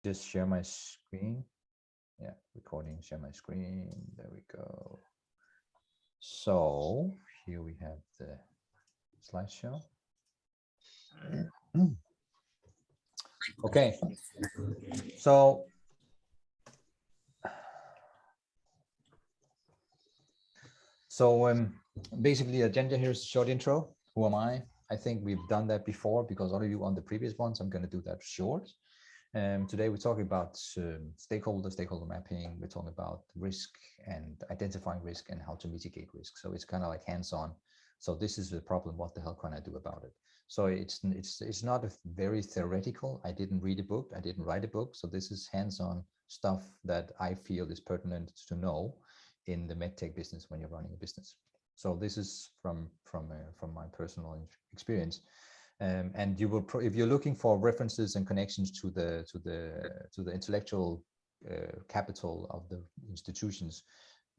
just share my screen. Yeah, recording, share my screen. There we go. So here we have the slideshow. Okay, so basically, agenda here is a short intro. Who am I? I think we've done that before because all of you on the previous ones, I'm going to do that short. Today we're talking about stakeholder mapping. We're talking about risk and identifying risk and how to mitigate risk. So it's kind of like hands-on. So this is the problem. What the hell can I do about it? So it's not a very theoretical. I didn't read a book. I didn't write a book. So this is hands-on stuff that I feel is pertinent to know in the medtech business when you're running a business. So this is from my personal experience. And you will, if you're looking for references and connections to the intellectual capital of the institutions,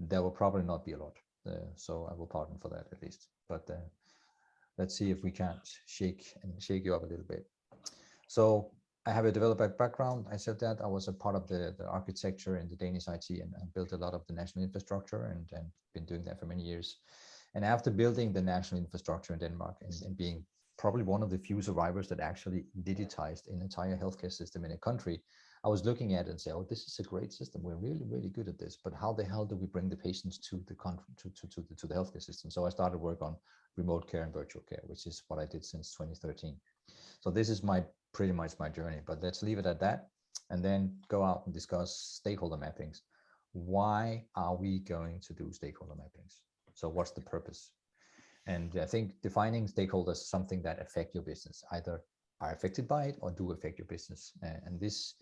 there will probably not be a lot. So I will pardon for that at least. But let's see if we can't shake you up a little bit. So I have a developer background. I said that I was a part of the architecture in the Danish IT and built a lot of the national infrastructure and been doing that for many years. And after building the national infrastructure in Denmark and being probably one of the few survivors that actually digitized an entire healthcare system in a country, I was looking at it and say, oh, this is a great system. We're really, really good at this. But how the hell do we bring the patients to the to the healthcare system? So I started work on remote care and virtual care, which is what I did since 2013. So this is pretty much my journey. But let's leave it at that, and then go out and discuss stakeholder mappings. Why are we going to do stakeholder mappings? So what's the purpose? And I think defining stakeholders is something that affect your business, either are affected by it or do affect your business. And this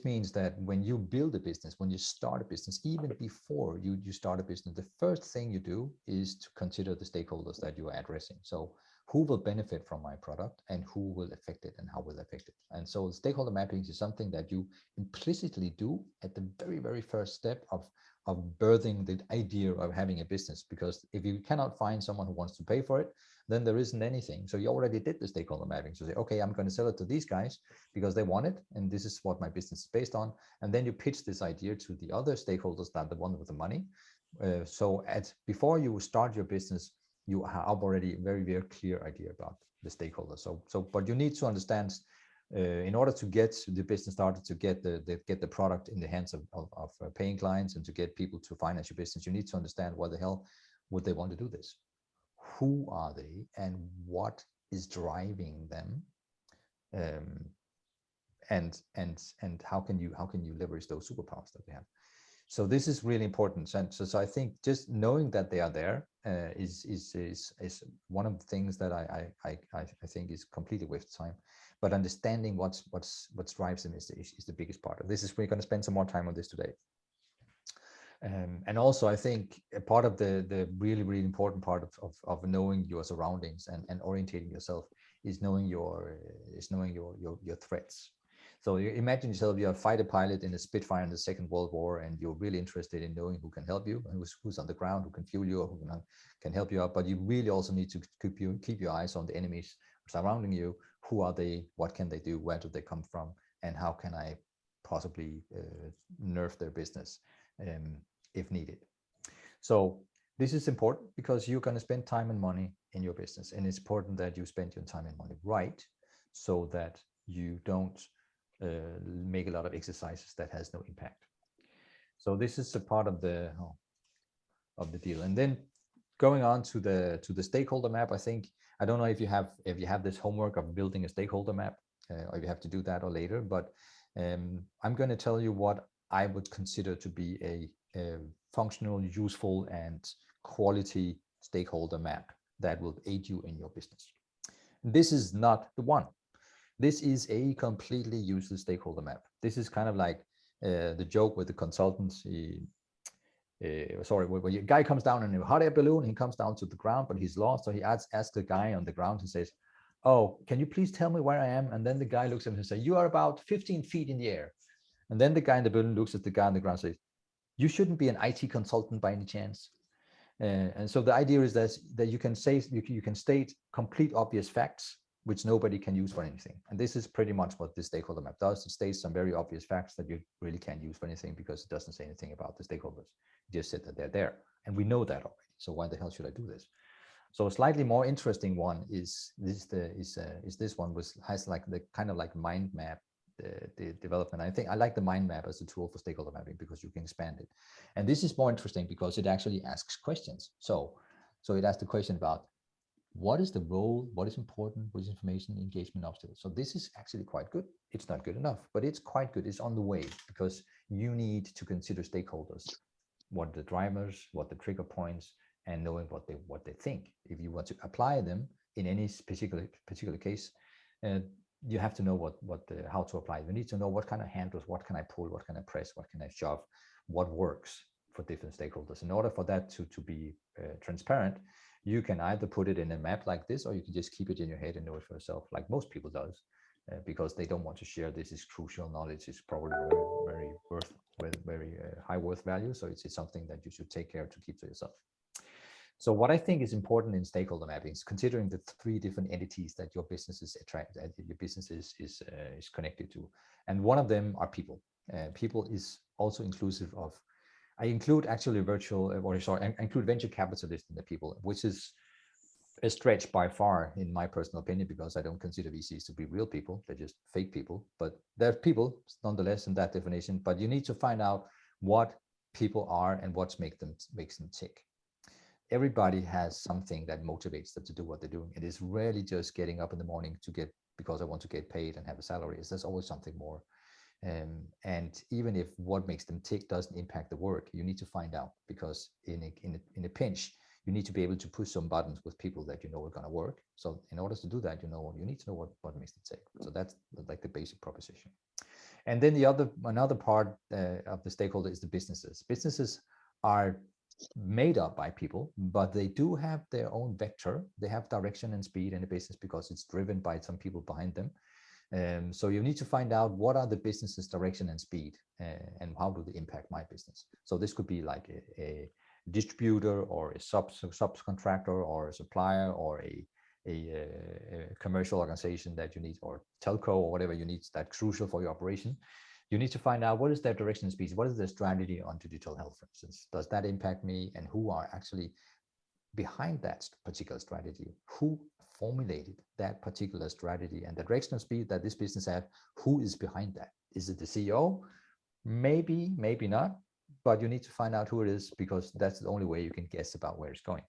means that when you build a business, when you start a business, even before you start a business, the first thing you do is to consider the stakeholders that you are addressing. So who will benefit from my product and who will affect it and how will affect it. And so stakeholder mappings is something that you implicitly do at the very, very first step of birthing the idea of having a business. Because if you cannot find someone who wants to pay for it, then there isn't anything. So you already did the stakeholder mapping. So say, okay, I'm going to sell it to these guys because they want it, and this is what my business is based on. And then you pitch this idea to the other stakeholders, that the one with the money. So before you start your business, you have already a very, very clear idea about the stakeholders. But you need to understand, in order to get the business started, to get the product in the hands of paying clients and to get people to finance your business, you need to understand what the hell would they want to do this. Who are they and what is driving them, and how can you leverage those superpowers that they have. So this is really important. So I think just knowing that they are there is one of the things that I think is completely waste of time. But understanding what drives them is the biggest part of this. We're going to spend some more time on this today. And also, I think a part of the really, really important part of knowing your surroundings and orientating yourself is knowing your threats. So you imagine yourself, you're a fighter pilot in a Spitfire in the Second World War, and you're really interested in knowing who can help you, and who's on the ground, who can fuel you, or who can help you out. But you really also need to keep your eyes on the enemies surrounding you. Who are they? What can they do? Where do they come from? And how can I possibly nerf their business if needed? So this is important because you're going to spend time and money in your business, and it's important that you spend your time and money right, so that you don't make a lot of exercises that has no impact. So this is a part of the deal. And then going on to the stakeholder map, I don't know if you have this homework of building a stakeholder map, or you have to do that or later, but I'm going to tell you what I would consider to be a functional, useful, and quality stakeholder map that will aid you in your business. This is not the one. This is a completely useless stakeholder map. This is kind of like the joke with the consultants. When a guy comes down in a hot air balloon, he comes down to the ground, but he's lost. So he asks the guy on the ground and says, "Oh, can you please tell me where I am?" And then the guy looks at him and says, "You are about 15 feet in the air." And then the guy in the balloon looks at the guy on the ground and says, "You shouldn't be an IT consultant by any chance." And so the idea is that you can state complete obvious facts, which nobody can use for anything. And this is pretty much what the stakeholder map does. It states some very obvious facts that you really can't use for anything because it doesn't say anything about the stakeholders. It just said that they're there. And we know that already. So why the hell should I do this? So a slightly more interesting one is this one, which has like the kind of like mind map, the development. I think I like the mind map as a tool for stakeholder mapping because you can expand it. And this is more interesting because it actually asks questions. So it asks the question about what is the role, what is important, what is information, engagement, obstacles. So this is actually quite good. It's not good enough, but it's quite good. It's on the way because you need to consider stakeholders, what the drivers, what the trigger points, and knowing what they think. If you want to apply them in any particular case, you have to know how to apply. You need to know what kind of handles, what can I pull, what can I press, what can I shove, what works for different stakeholders. In order for that to be transparent, you can either put it in a map like this, or you can just keep it in your head and know it for yourself, like most people does, because they don't want to share. This is crucial knowledge. It's probably very high worth value. So it's something that you should take care to keep to yourself. So what I think is important in stakeholder mappings, considering the three different entities that your business is is connected to, and one of them are people. People is also inclusive of. I include actually I include venture capitalists in the people, which is a stretch by far in my personal opinion, because I don't consider VCs to be real people. They're just fake people, but they're people nonetheless in that definition. But you need to find out what people are and what makes them tick. Everybody has something that motivates them to do what they're doing. It is rarely just getting up in the morning because I want to get paid and have a salary. There's always something more. And even if what makes them tick doesn't impact the work, you need to find out, because in a pinch, you need to be able to push some buttons with people that you know are going to work. So in order to do that, you need to know what makes them tick. So that's like the basic proposition. And then another part of the stakeholder is the businesses. Businesses are made up by people, but they do have their own vector. They have direction and speed in the business because it's driven by some people behind them. So you need to find out what are the business's direction and speed, and how do they impact my business. So this could be like a distributor or a subcontractor or a supplier or a commercial organization that you need, or telco or whatever you need that's crucial for your operation. You need to find out what is their direction and speed. What is their strategy on digital health, for instance? Does that impact me? And who are actually behind that particular strategy? Who formulated that particular strategy and the direction and speed that this business have? Who is behind that? Is it the CEO? Maybe, maybe not, but you need to find out who it is, because that's the only way you can guess about where it's going.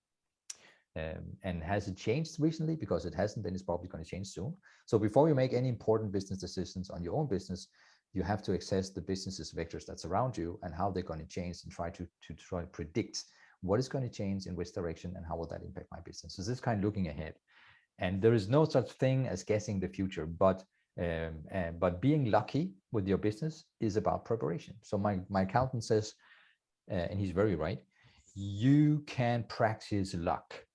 And has it changed recently? Because it hasn't, then it's probably going to change soon. So before you make any important business decisions on your own business, you have to assess the business's vectors that's around you and how they're going to change, and try to predict what is going to change in which direction and how will that impact my business. So this is kind of looking ahead. And there is no such thing as guessing the future, but being lucky with your business is about preparation. So my accountant says, and he's very right, you can practice luck.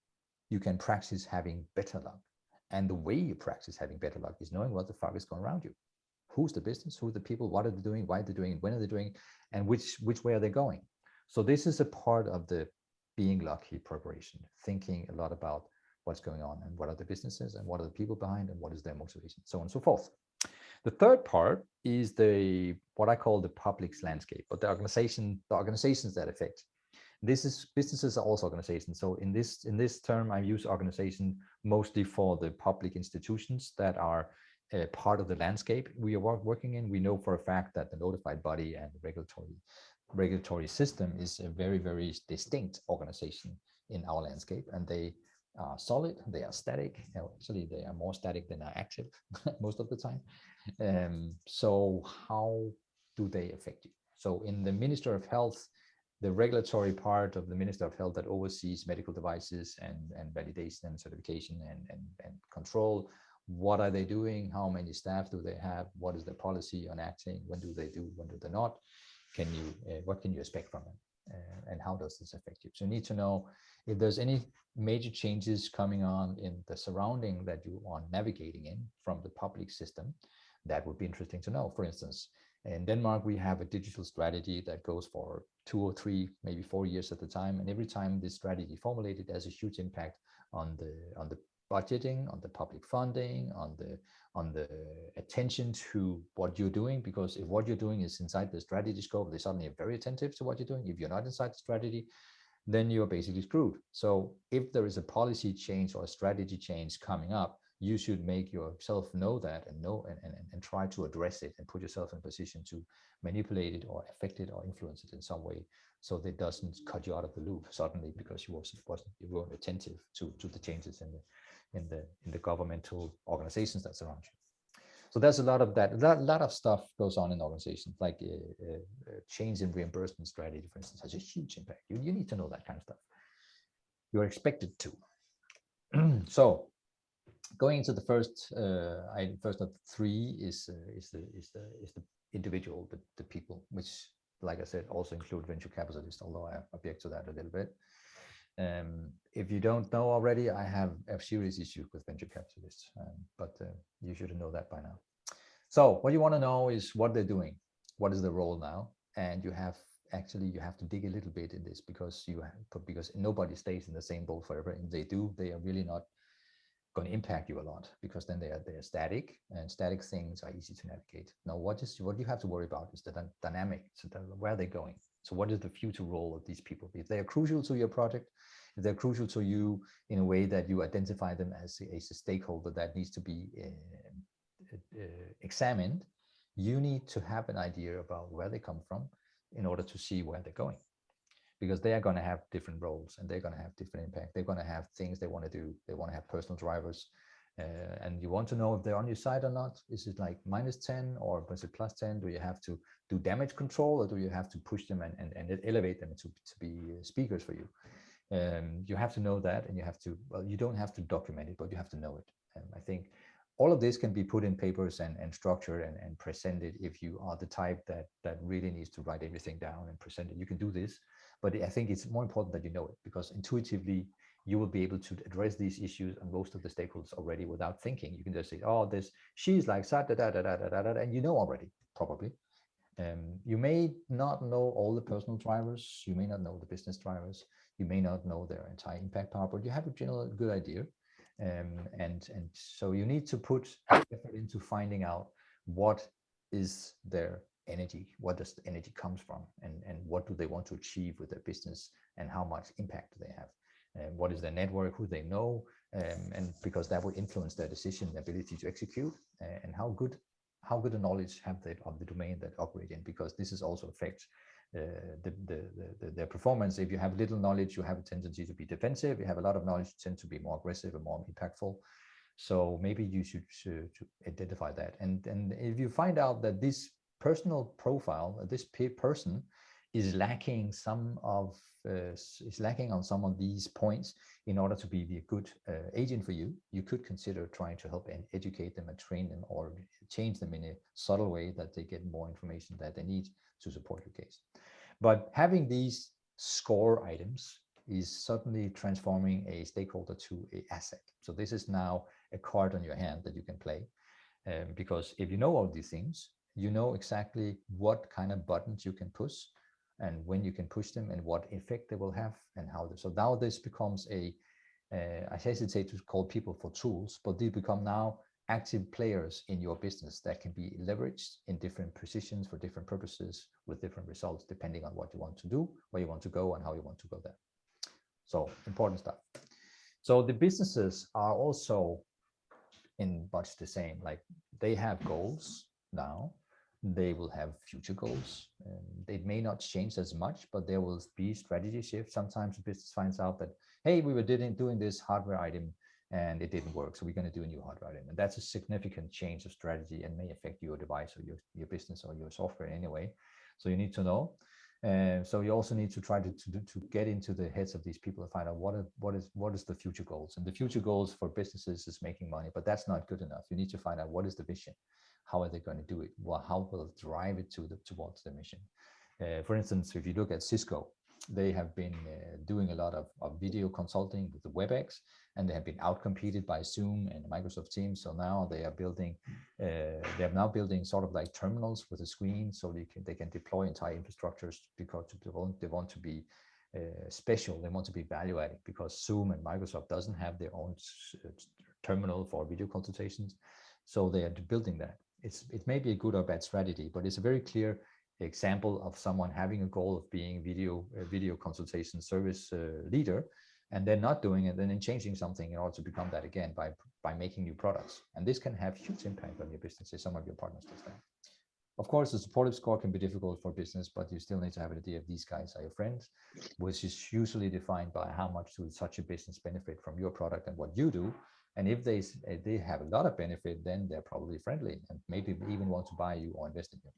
You can practice having better luck. And the way you practice having better luck is knowing what the fuck is going around you. Who's the business? Who are the people? What are they doing? Why are they doing it? When are they doing it? And which way are they going? So this is a part of the being lucky preparation, thinking a lot about what's going on and what are the businesses and what are the people behind and what is their motivation, so on and so forth. The third part is what I call the public's landscape, but the organizations that affect. Businesses are also organizations. So in this term, I use organization mostly for the public institutions that are part of the landscape we are working in. We know for a fact that the notified body and the regulatory system is a very, very distinct organization in our landscape, and they are solid, they are static. Actually, they are more static than are active most of the time. So how do they affect you? So in the Minister of Health, the regulatory part of the Minister of Health that oversees medical devices and validation and certification and control, what are they doing? How many staff do they have? What is their policy on acting? When do they do? When do they not? What can you expect from them? And how does this affect you? So you need to know if there's any major changes coming on in the surrounding that you are navigating in from the public system. That would be interesting to know. For instance, in Denmark, we have a digital strategy that goes for 2 or 3, maybe 4 years at a time. And every time this strategy formulated has a huge impact on the budgeting, on the public funding, on the attention to what you're doing. Because if what you're doing is inside the strategy scope, they suddenly are very attentive to what you're doing. If you're not inside the strategy, then you're basically screwed. So if there is a policy change or a strategy change coming up, you should make yourself know that and try to address it and put yourself in a position to manipulate it or affect it or influence it in some way, so that it doesn't cut you out of the loop suddenly because you weren't attentive to the changes in the governmental organizations that surround you. So there's a lot of that. A lot of stuff goes on in organizations, like a change in reimbursement strategy, for instance, has a huge impact. You need to know that kind of stuff. You're expected to. So going into the first of three is the individual, the people, which, like I said, also include venture capitalists, although I object to that a little bit. If you don't know already, I have a serious issue with venture capitalists, but you should know that by now. So what you want to know is what they're doing, what is their role now, and you have to dig a little bit in this, because nobody stays in the same boat forever. And they do, they are really not going to impact you a lot, because then they're static, and static things are easy to navigate. Now, what you have to worry about is the dynamic, so where are they going? So what is the future role of these people? If they are crucial to your project, if they're crucial to you in a way that you identify them as a stakeholder that needs to be examined, you need to have an idea about where they come from in order to see where they're going. Because they are going to have different roles and they're going to have different impact. They're going to have things they want to do. They want to have personal drivers. And you want to know if they're on your side or not. Is it like -10 or is it +10? Do you have to do damage control, or do you have to push them and elevate them to be speakers for you? You have to know that, and you have to, well, you don't have to document it, but you have to know it. I think all of this can be put in papers and structured and presented. If you are the type that really needs to write everything down and present it, you can do this. But I think it's more important that you know it, because intuitively you will be able to address these issues and most of the stakeholders already without thinking. You can just say, oh, she's like that, and you know already, probably. You may not know all the personal drivers, you may not know the business drivers, you may not know their entire impact power, but you have a general good idea. And so you need to put effort into finding out what is their energy, what does the energy comes from, and what do they want to achieve with their business, and how much impact do they have, and what is their network, who they know, and because that will influence their decision ability to execute, and how good a knowledge have they of the domain that operate in, because this is also affects their performance. If you have little knowledge, you have a tendency to be defensive. If you have a lot of knowledge, you tend to be more aggressive and more impactful. So maybe you should identify that. And if you find out that this personal profile, this person is lacking on some of these points in order to be a good agent for you, you could consider trying to help and educate them and train them, or change them in a subtle way that they get more information that they need to support your case. But having these score items is certainly transforming a stakeholder to an asset. So this is now a card on your hand that you can play, because if you know all these things, you know exactly what kind of buttons you can push, and when you can push them, and what effect they will have, and how. So now this becomes I hesitate to call people for tools, but they become now active players in your business that can be leveraged in different positions for different purposes with different results, depending on what you want to do, where you want to go, and how you want to go there. So important stuff. So the businesses are also in much the same, like they have goals now, they will have future goals. They may not change as much, but there will be strategy shifts. Sometimes the business finds out that, hey, we were doing this hardware item and it didn't work, so we're going to do a new hardware item. And that's a significant change of strategy and may affect your device or your business or your software anyway. So you need to know. So you also need to try to get into the heads of these people and find out what is the future goals. And the future goals for businesses is making money, but that's not good enough. You need to find out what is the vision. How are they going to do it? Well, how will it drive it towards the mission? For instance, if you look at Cisco, they have been doing a lot of video consulting with the WebEx, and they have been outcompeted by Zoom and Microsoft Teams. So now they are building, building sort of like terminals with a screen, so they can deploy entire infrastructures, because they want to be special. They want to be value adding, because Zoom and Microsoft doesn't have their own terminal for video consultations. So they are building that. It may be a good or bad strategy, but it's a very clear example of someone having a goal of being video consultation service leader, and then not doing it, and then changing something in order to become that again by making new products. And this can have huge impact on your business if some of your partners does that. Of course, the supportive score can be difficult for business, but you still need to have an idea of these guys are your friends, which is usually defined by how much will such a business benefit from your product and what you do. And if they have a lot of benefit, then they're probably friendly and maybe even want to buy you or invest in you.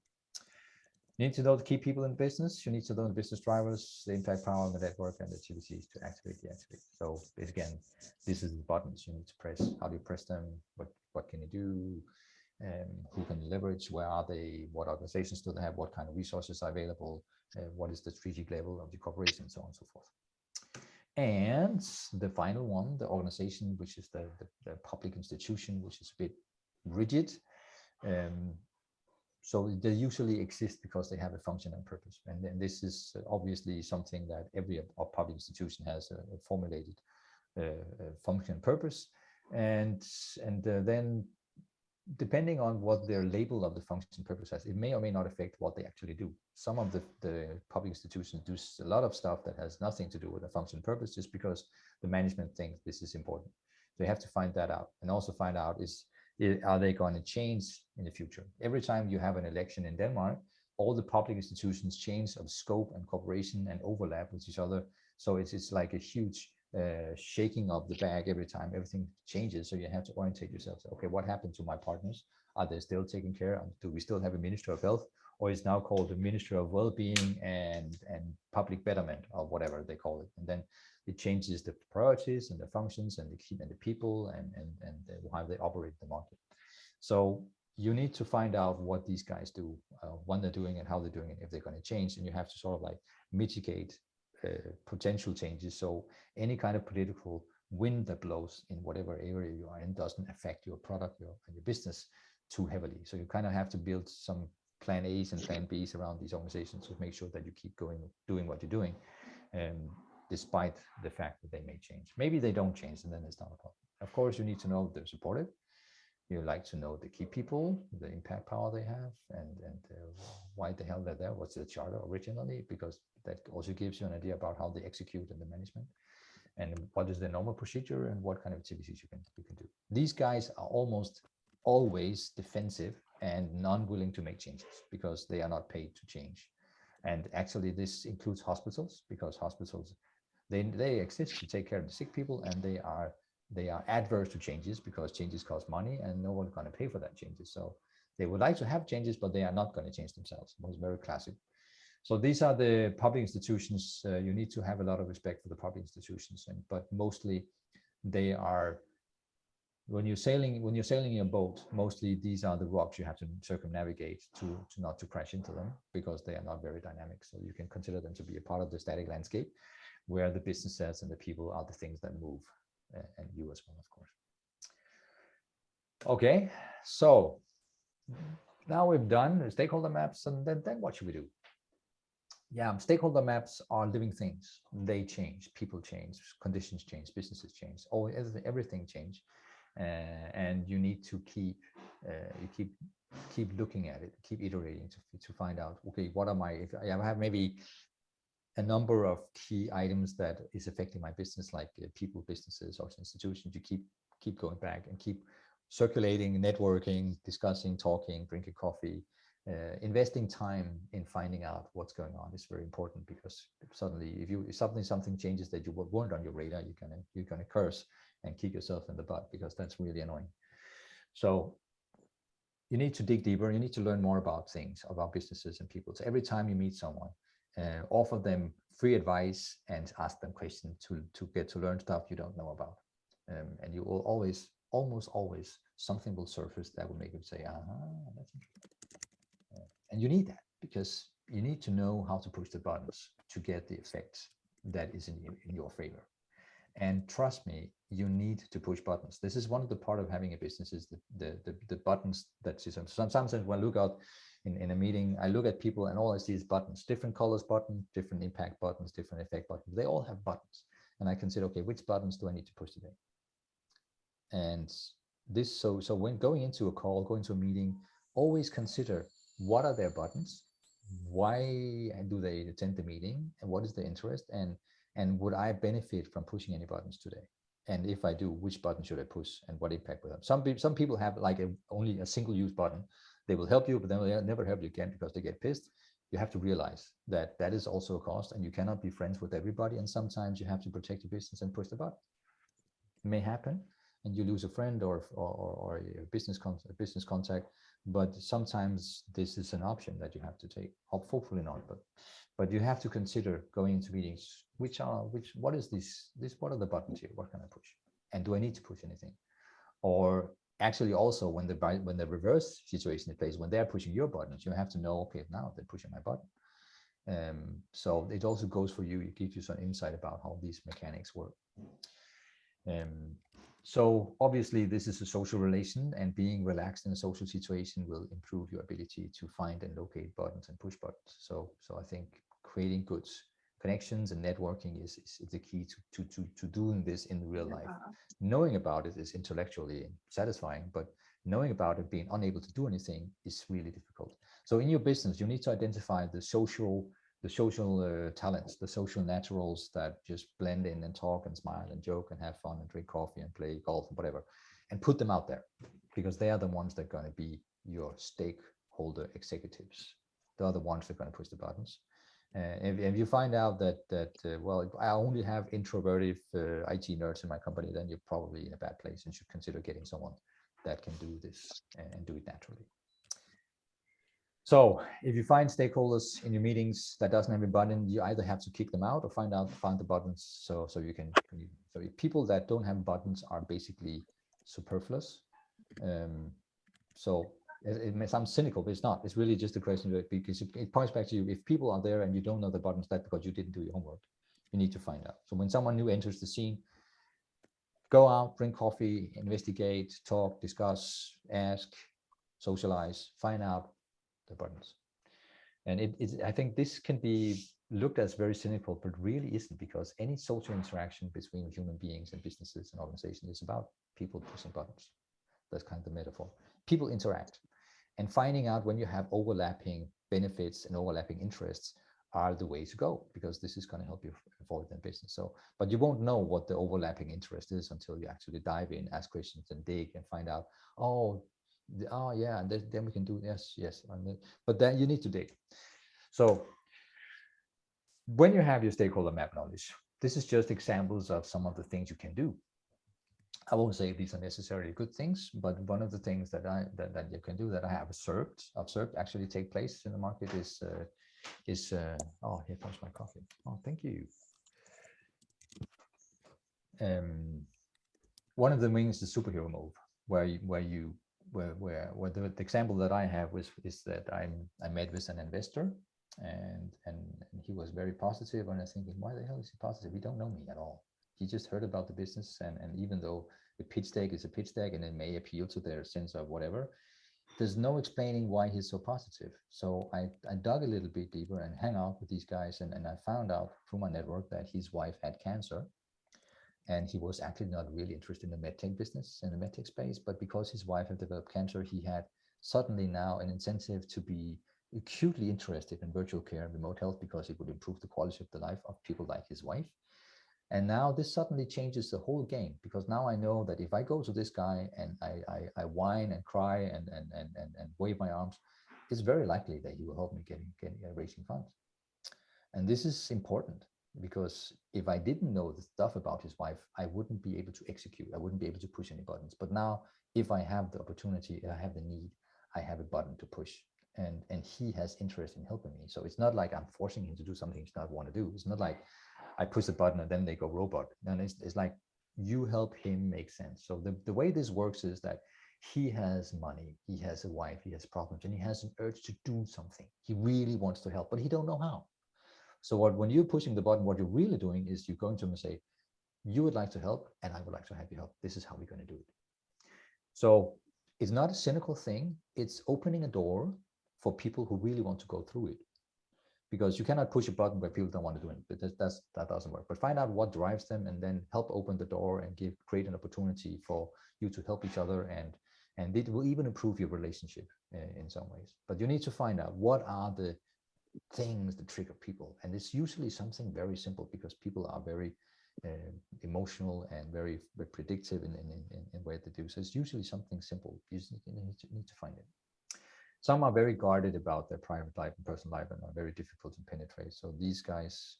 You need to know the key people in business. You need to know the business drivers, the impact power on the network, and the activities to activate, deactivate. So again, this is the buttons you need to press. How do you press them? What can you do? Who can leverage? Where are they? What organizations do they have? What kind of resources are available? What is the strategic level of the corporation, so on and so forth. And the final one, the organization, which is the public institution, which is a bit rigid. So they usually exist because they have a function and purpose. And then this is obviously something that every public institution has a formulated function and purpose. And then depending on what their label of the function and purpose has, it may or may not affect what they actually do. Some of the public institutions do a lot of stuff that has nothing to do with the function and purpose, just because the management thinks this is important. So you have to find that out, and also find out are they going to change in the future? Every time you have an election in Denmark, all the public institutions change of scope and cooperation and overlap with each other. So it's like a huge shaking of the bag every time everything changes. So you have to orientate yourself. Okay, what happened to my partners? Are they still taken care of? Do we still have a Minister of Health, or is now called the Minister of Wellbeing and Public Betterment, or whatever they call it? And then it changes the priorities and the functions and the people and how they operate the market. So you need to find out what these guys do, when they're doing it, how they're doing it, if they're going to change, and you have to sort of like mitigate potential changes. So any kind of political wind that blows in whatever area you are in doesn't affect your product and your business too heavily. So you kind of have to build some plan A's and plan B's around these organizations to make sure that you keep doing what you're doing, despite the fact that they may change. Maybe they don't change, and then it's not a problem. Of course, you need to know they're supportive. You like to know the key people, the impact power they have, and why the hell they're there. What's the charter originally? Because that also gives you an idea about how they execute in the management, and what is the normal procedure, and what kind of activities you can do. These guys are almost always defensive and non-willing to make changes because they are not paid to change. And actually, this includes hospitals, because hospitals they exist to take care of the sick people, and they are adverse to changes because changes cost money and no one's going to pay for that changes. So they would like to have changes, but they are not going to change themselves. It was very classic. So these are the public institutions. You need to have a lot of respect for the public institutions, but mostly they are, when you're sailing your boat, mostly these are the rocks you have to circumnavigate to not to crash into them, because they are not very dynamic. So you can consider them to be a part of the static landscape, where the businesses and the people are the things that move, and you as well, of course. Okay, so now we've done stakeholder maps, and then what should we do? Yeah, stakeholder maps are living things. They change, people change, conditions change, businesses change, everything change, and you need to keep looking at it, keep iterating to find out, okay, what am if I have maybe a number of key items that is affecting my business, like people, businesses, or institutions. You keep going back and keep circulating, networking, discussing, talking, drinking coffee, investing time in finding out what's going on is very important, because suddenly if something changes that you weren't on your radar, you're gonna curse and kick yourself in the butt, because that's really annoying. So you need to dig deeper. You need to learn more about things, about businesses and people. So every time you meet someone, offer them free advice and ask them questions to get to learn stuff you don't know about. And you will almost always, something will surface that will make you say, that's interesting. And you need that, because you need to know how to push the buttons to get the effect that is in your favor. And trust me, you need to push buttons. This is one of the part of having a business, is the buttons that sometimes when I look out in a meeting, I look at people and all I see is buttons, different colors button, different impact buttons, different effect buttons. They all have buttons. And I consider, okay, which buttons do I need to push today? And this, so when going into a call, going to a meeting, always consider what are their buttons, why do they attend the meeting, and what is their interest, and would I benefit from pushing any buttons today? And if I do, which button should I push and what impact will have? Some people have like only a single use button. They will help you, but then they'll never help you again because they get pissed. You have to realize that that is also a cost, and you cannot be friends with everybody. And sometimes you have to protect your business and push the button. It may happen, and you lose a friend or a business contact. But sometimes this is an option that you have to take. Hopefully not, but you have to consider going into meetings. What is this? What are the buttons here? What can I push? And do I need to push anything? Or actually, also when the reverse situation is placed, when they're pushing your buttons, you have to know, okay, now they're pushing my button. So it also goes for you. It gives you some insight about how these mechanics work. So obviously this is a social relation, and being relaxed in a social situation will improve your ability to find and locate buttons and push buttons. So I think creating good connections and networking is the key to doing this in real life. Knowing about it is intellectually satisfying, but knowing about it, being unable to do anything, is really difficult. So in your business, you need to identify the social talents, the social naturals that just blend in and talk and smile and joke and have fun and drink coffee and play golf and whatever, and put them out there, because they are the ones that are going to be your stakeholder executives. They are the ones that are going to push the buttons. If you find out that well, I only have introverted IT nerds in my company, then you're probably in a bad place and should consider getting someone that can do this and do it naturally. So if you find stakeholders in your meetings that doesn't have a button, you either have to kick them out or find the buttons. So if people that don't have buttons are basically superfluous. So it may sound cynical, but it's not. It's really just a question of, because it points back to you. If people are there and you don't know the buttons, that's because you didn't do your homework. You need to find out. So when someone new enters the scene, go out, drink coffee, investigate, talk, discuss, ask, socialize, find out the buttons. And I think this can be looked as very cynical, but really isn't, because any social interaction between human beings and businesses and organizations is about people pushing buttons. That's kind of the metaphor. People interact, and finding out when you have overlapping benefits and overlapping interests are the way to go, because this is going to help you avoid that business. So, but you won't know what the overlapping interest is until you actually dive in, ask questions, and dig and find out, oh yeah, and then we can do yes, but then you need to dig. So when you have your stakeholder map knowledge, this is just examples of some of the things you can do. I won't say these are necessarily good things, but one of the things that you can do, that I have observed actually take place in the market is oh, here comes my coffee. Oh, thank you. One of the things is the superhero move, where the example that I have is that I met with an investor, and he was very positive, and I was thinking, why the hell is he positive? He don't know me at all. He just heard about the business, and even though the pitch deck is a pitch deck and it may appeal to their sense of whatever, there's no explaining why he's so positive. So I dug a little bit deeper and hang out with these guys, and I found out through my network that his wife had cancer, and he was actually not really interested in the medtech business, in the medtech space, but because his wife had developed cancer, he had suddenly now an incentive to be acutely interested in virtual care and remote health, because it would improve the quality of the life of people like his wife. And now this suddenly changes the whole game, because now I know that if I go to this guy and I whine and cry and wave my arms, it's very likely that he will help me getting raising funds. And this is important, because if I didn't know the stuff about his wife, I wouldn't be able to execute. I wouldn't be able to push any buttons. But now, if I have the opportunity, I have the need, I have a button to push. And he has interest in helping me. So it's not like I'm forcing him to do something he does not want to do. It's not like I push the button and then they go robot. And it's like you help him make sense. So the way this works is that he has money, he has a wife, he has problems, and he has an urge to do something. He really wants to help, but he don't know how. So when you're pushing the button, what you're really doing is you're going to him and say, you would like to help, and I would like to have you help. This is how we're going to do it. So it's not a cynical thing. It's opening a door for people who really want to go through it. because you cannot push a button where people don't want to do it. But that doesn't work. But find out what drives them, and then help open the door and create an opportunity for you to help each other, and it will even improve your relationship in some ways. But you need to find out what are the things that trigger people, and it's usually something very simple, because people are very emotional and very predictive in what they do. So it's usually something simple. You need to find it. Some are very guarded about their private life and personal life and are very difficult to penetrate. So these guys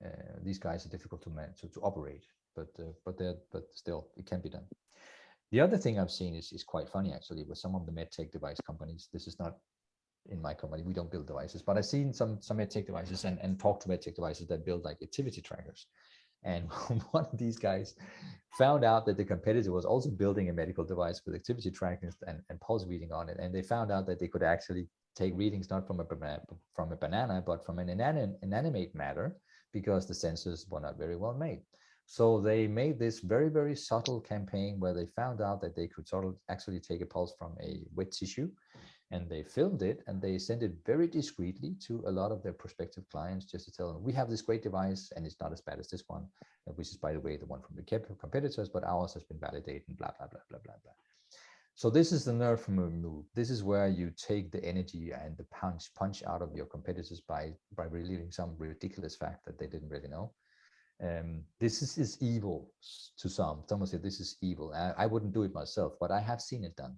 are difficult to operate, but still it can be done. The other thing I've seen is quite funny, actually, with some of the medtech device companies. This is not in my company, we don't build devices, but I've seen some medtech devices and talk to medtech devices that build like activity trackers. And one of these guys found out that the competitor was also building a medical device with activity tracking and pulse reading on it. And they found out that they could actually take readings not from a banana, but from an inanimate matter, because the sensors were not very well made. So they made this very, very subtle campaign where they found out that they could sort of actually take a pulse from a wet tissue, and they filmed it and they sent it very discreetly to a lot of their prospective clients, just to tell them, we have this great device and it's not as bad as this one, which is, by the way, the one from the competitors, but ours has been validated and blah, blah, blah, blah, blah, blah. So this is the nerve from a move. This is where you take the energy and the punch out of your competitors by revealing some ridiculous fact that they didn't really know. This is evil to some. Someone said this is evil. I wouldn't do it myself, but I have seen it done.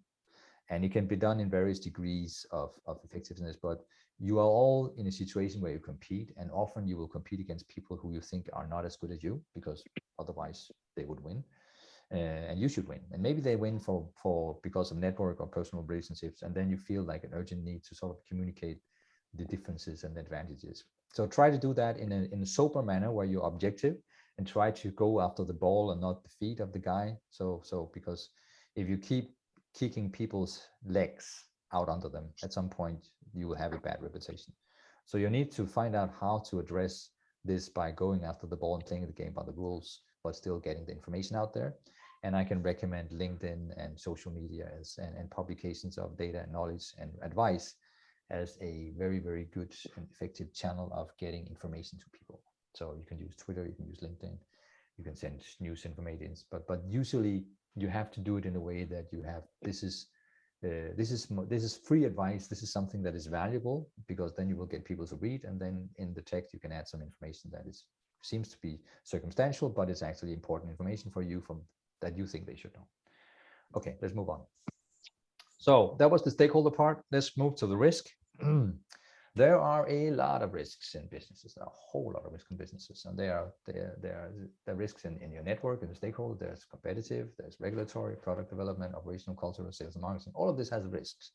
And it can be done in various degrees of effectiveness, but you are all in a situation where you compete, and often you will compete against people who you think are not as good as you, because otherwise they would win, and you should win. And maybe they win because of network or personal relationships, and then you feel like an urgent need to sort of communicate the differences and advantages. So try to do that in a sober manner where you're objective, and try to go after the ball and not the feet of the guy. So because if you keep kicking people's legs out under them, at some point you will have a bad reputation. So you need to find out how to address this by going after the ball and playing the game by the rules, but still getting the information out there. And I can recommend LinkedIn and social media and publications of data and knowledge and advice as a very, very good and effective channel of getting information to people. So you can use Twitter, you can use LinkedIn, you can send news information, but usually you have to do it in a way that you have, this is free advice. This is something that is valuable, because then you will get people to read, and then in the text you can add some information that seems to be circumstantial, but it's actually important information for you that you think they should know. Okay, let's move on. So that was the stakeholder part. Let's move to the risk. There are a lot of risks in businesses, a whole lot of risks in businesses. And there are risks in your network, in the stakeholder. There's competitive, there's regulatory, product development, operational, cultural, sales and marketing. All of this has risks.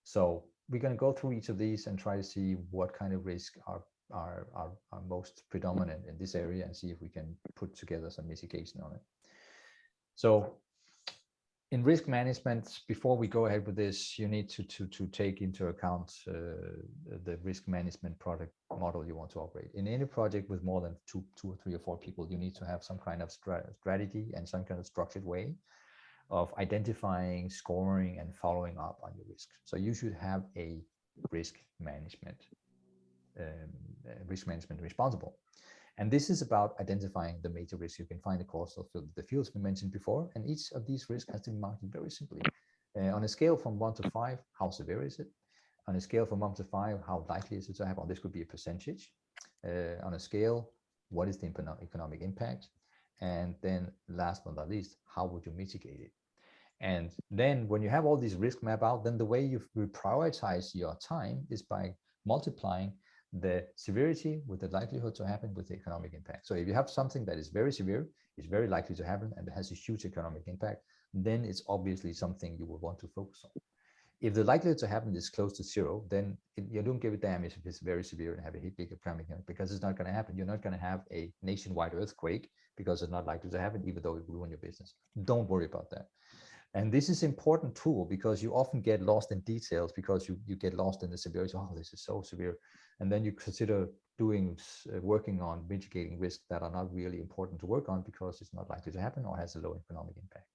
So we're going to go through each of these and try to see what kind of risk are most predominant in this area, and see if we can put together some mitigation on it. So in risk management, before we go ahead with this, you need to take into account the risk management product model you want to operate. In any project with more than two or three or four people, you need to have some kind of strategy and some kind of structured way of identifying, scoring, and following up on your risk. So you should have a risk management responsible. And this is about identifying the major risks you can find across the fields we mentioned before. And each of these risks has to be marked very simply. On a scale from 1 to 5, how severe is it? On a scale from 1 to 5, how likely is it to happen? This could be a percentage. On a scale, what is the economic impact? And then last but not least, how would you mitigate it? And then when you have all these risks mapped out, then the way you prioritize your time is by multiplying the severity with the likelihood to happen with the economic impact. So if you have something that is very severe, is very likely to happen, and has a huge economic impact, then it's obviously something you will want to focus on. If the likelihood to happen is close to zero, then you don't give a damn if it's very severe and have a big economic impact, because it's not going to happen. You're not going to have a nationwide earthquake because it's not likely to happen, even though it will ruin your business. Don't worry about that. And this is an important tool, because you often get lost in details, because you get lost in the severity. Oh, this is so severe. And then you consider working on mitigating risks that are not really important to work on, because it's not likely to happen or has a low economic impact.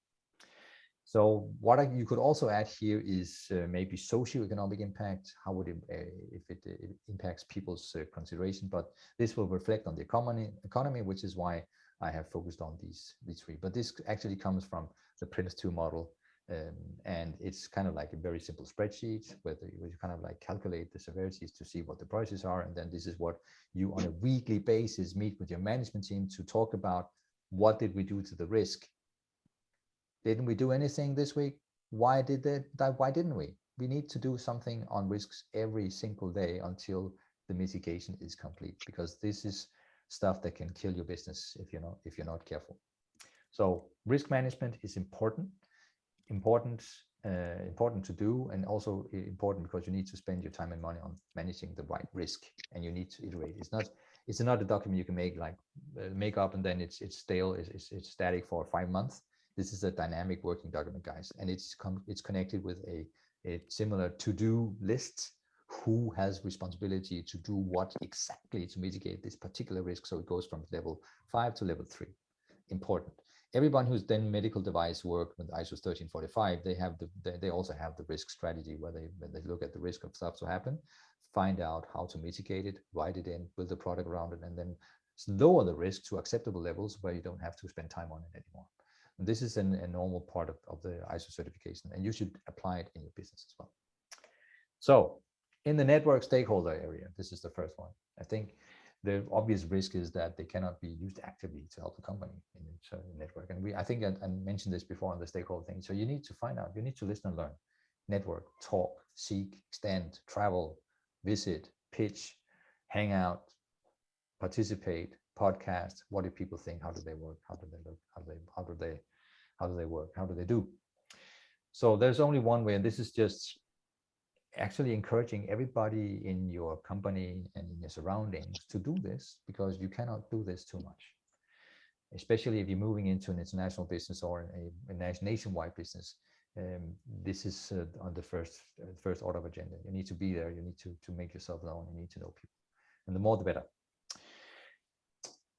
So what you could also add here is maybe socioeconomic impact. How would it, if it impacts people's consideration? But this will reflect on the economy, which is why I have focused on these three. But this actually comes from the PRINCE2 model, and it's kind of like a very simple spreadsheet where you kind of like calculate the severities to see what the prices are, and then this is what you on a weekly basis meet with your management team to talk about. What did we do to the risk? Didn't we do anything this week? Why didn't we? We need to do something on risks every single day until the mitigation is complete, because this is stuff that can kill your business if you're not careful. So risk management is important to do, and also important because you need to spend your time and money on managing the right risk, and you need to iterate. It's not a document you can make up and then it's stale, it's static for 5 months. This is a dynamic working document, guys, and it's connected with a similar to-do list. Who has responsibility to do what exactly to mitigate this particular risk? So it goes from level 5 to level 3. Important. Everyone who's done medical device work with ISO 1345, they also have the risk strategy where they look at the risk of stuff to happen, find out how to mitigate it, write it in, build a product around it, and then lower the risk to acceptable levels where you don't have to spend time on it anymore. And this is a normal part of the ISO certification, and you should apply it in your business as well. So in the network stakeholder area, this is the first one. I think the obvious risk is that they cannot be used actively to help the company in its network. And I think I mentioned this before on the stakeholder thing. So you need to find out, you need to listen and learn. Network, talk, seek, extend, travel, visit, pitch, hang out, participate, podcast. What do people think? How do they work? How do they look? How do they work? How do they do? So there's only one way, and this is just actually encouraging everybody in your company and in your surroundings to do this, because you cannot do this too much, especially if you're moving into an international business or a nationwide business. This is on the first order of agenda. You need to be there. You need to make yourself known. You need to know people, and the more the better.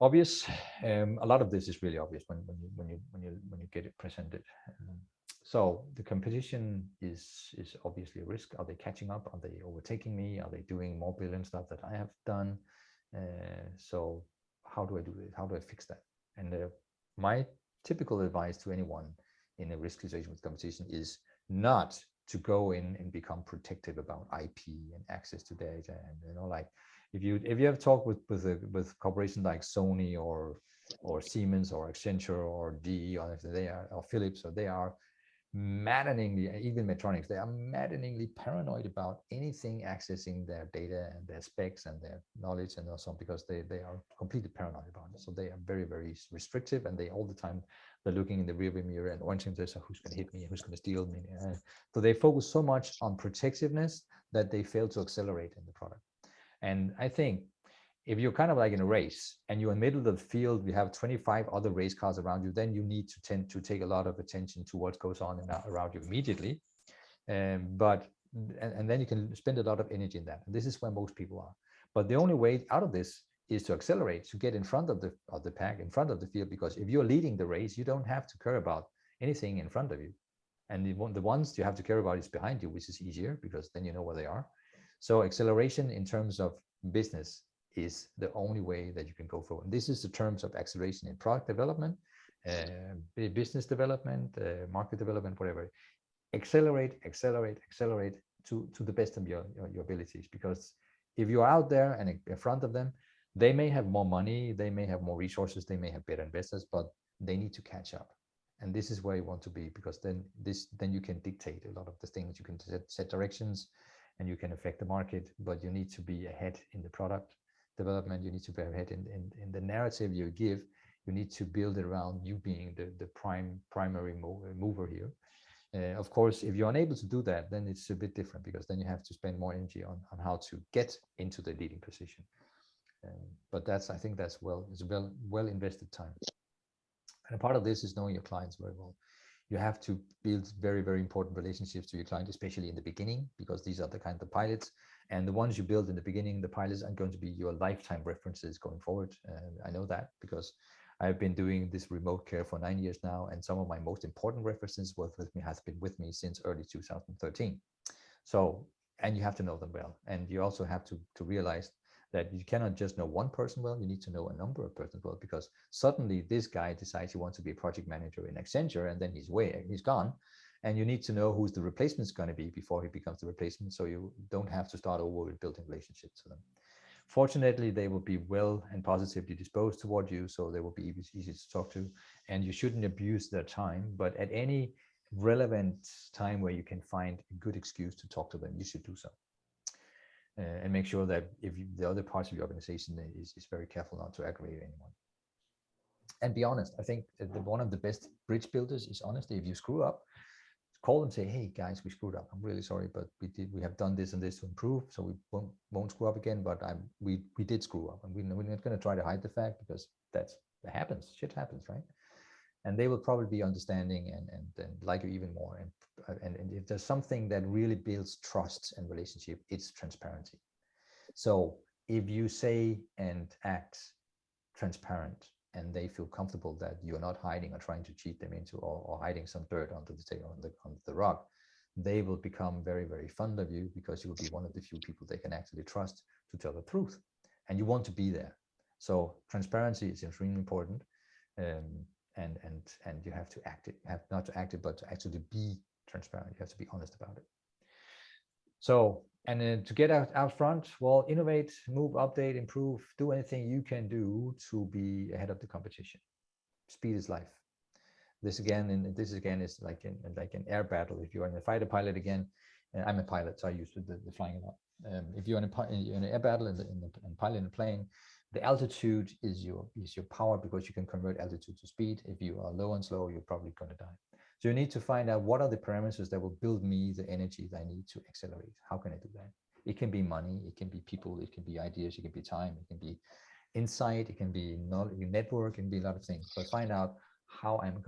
Obvious. A lot of this is really obvious when you get it presented. So the competition is obviously a risk. Are they catching up? Are they overtaking me? Are they doing more brilliant stuff that I have done? So how do I do this? How do I fix that? And my typical advice to anyone in a risk situation with competition is not to go in and become protective about IP and access to data. And like if you have talked with corporations like Sony or Siemens or Accenture or GE or if they are, or Philips, or they are maddeningly, even Medtronic, they are maddeningly paranoid about anything accessing their data and their specs and their knowledge and so on, because they are completely paranoid about it. So they are very, very restrictive, and they all the time they're looking in the rearview mirror and wondering this, who's going to hit me, who's going to steal me. So they focus so much on protectiveness that they fail to accelerate in the product. And I think if you're kind of like in a race and you're in the middle of the field, you have 25 other race cars around you, then you need to tend to take a lot of attention to what goes on around you immediately. And then you can spend a lot of energy in that. And this is where most people are. But the only way out of this is to accelerate, to get in front of the pack, in front of the field, because if you're leading the race, you don't have to care about anything in front of you. And the ones you have to care about is behind you, which is easier because then you know where they are. So acceleration in terms of business is the only way that you can go forward. And this is the terms of acceleration in product development, business development, market development, whatever. Accelerate to the best of your abilities. Because if you're out there and in front of them, they may have more money, they may have more resources, they may have better investors, but they need to catch up. And this is where you want to be, because then you can dictate a lot of the things. You can set directions and you can affect the market, but you need to be ahead in the product development. You need to be ahead in the narrative you give. You need to build it around you being the primary mover here. Of course, if you're unable to do that, then it's a bit different, because then you have to spend more energy on how to get into the leading position. But I think that's well invested time. And a part of this is knowing your clients very well. You have to build very, very important relationships to your client, especially in the beginning, because these are the kind of pilots. And the ones you build in the beginning, the pilots are going to be your lifetime references going forward. I know that because I've been doing this remote care for 9 years now, and some of my most important references has been with me since early 2013. So, and you have to know them well, and you also have to realize that you cannot just know one person well, you need to know a number of persons well, because suddenly this guy decides he wants to be a project manager in Accenture, and then he's gone. And you need to know who's the replacement going to be before he becomes the replacement, so you don't have to start over with building relationships with them. Fortunately, they will be well and positively disposed toward you, so they will be easy to talk to, and you shouldn't abuse their time. But at any relevant time where you can find a good excuse to talk to them, you should do so. And make sure that if the other parts of your organization is very careful not to aggravate anyone. And be honest. I think one of the best bridge builders is honesty. If you screw up, call and say, hey guys, we screwed up. I'm really sorry, but we have done this and this to improve, so we won't screw up again. But we did screw up, and we're not going to try to hide the fact, because that happens. Shit happens, right? And they will probably be understanding and like you even more. And if there's something that really builds trust and relationship, it's transparency. So if you say and act transparent, and they feel comfortable that you're not hiding or trying to cheat them into, or hiding some dirt under the table, on the rock, they will become very, very fond of you, because you will be one of the few people they can actually trust to tell the truth, and you want to be there. So transparency is extremely important. And you have to act it. You have not to act it, but to actually be transparent. You have to be honest about it. So, and then to get out front, well, innovate, move, update, improve, do anything you can do to be ahead of the competition. Speed is life. This again is like an air battle. If you're in a fighter pilot again, and I'm a pilot, so I used the flying a lot. If you're in an air battle and piloting a plane, the altitude is your power, because you can convert altitude to speed. If you are low and slow, you're probably going to die. So you need to find out what are the parameters that will build me the energy that I need to accelerate. How can I do that? It can be money, it can be people, it can be ideas, it can be time, it can be insight, it can be knowledge, network, it can be a lot of things. But find out how am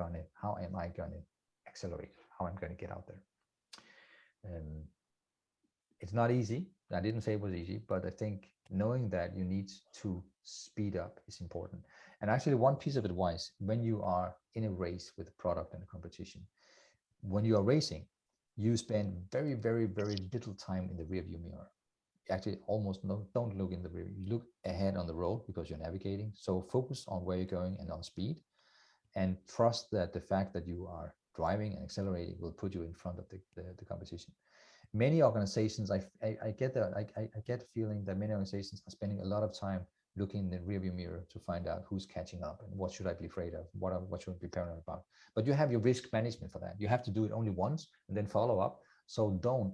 I gonna accelerate? How I'm going to get out there? It's not easy. I didn't say it was easy, but I think knowing that you need to speed up is important. And actually, one piece of advice: when you are in a race with a product and a competition, when you are racing, you spend very, very, very little time in the rearview mirror. Actually, almost don't look in the rear. You look ahead on the road, because you're navigating. So focus on where you're going and on speed, and trust that the fact that you are driving and accelerating will put you in front of the competition. Many organizations, I get the feeling that many organizations are spending a lot of time looking in the rearview mirror to find out who's catching up and what should I be afraid of, what should I be paranoid about. But you have your risk management for that. You have to do it only once and then follow up. So don't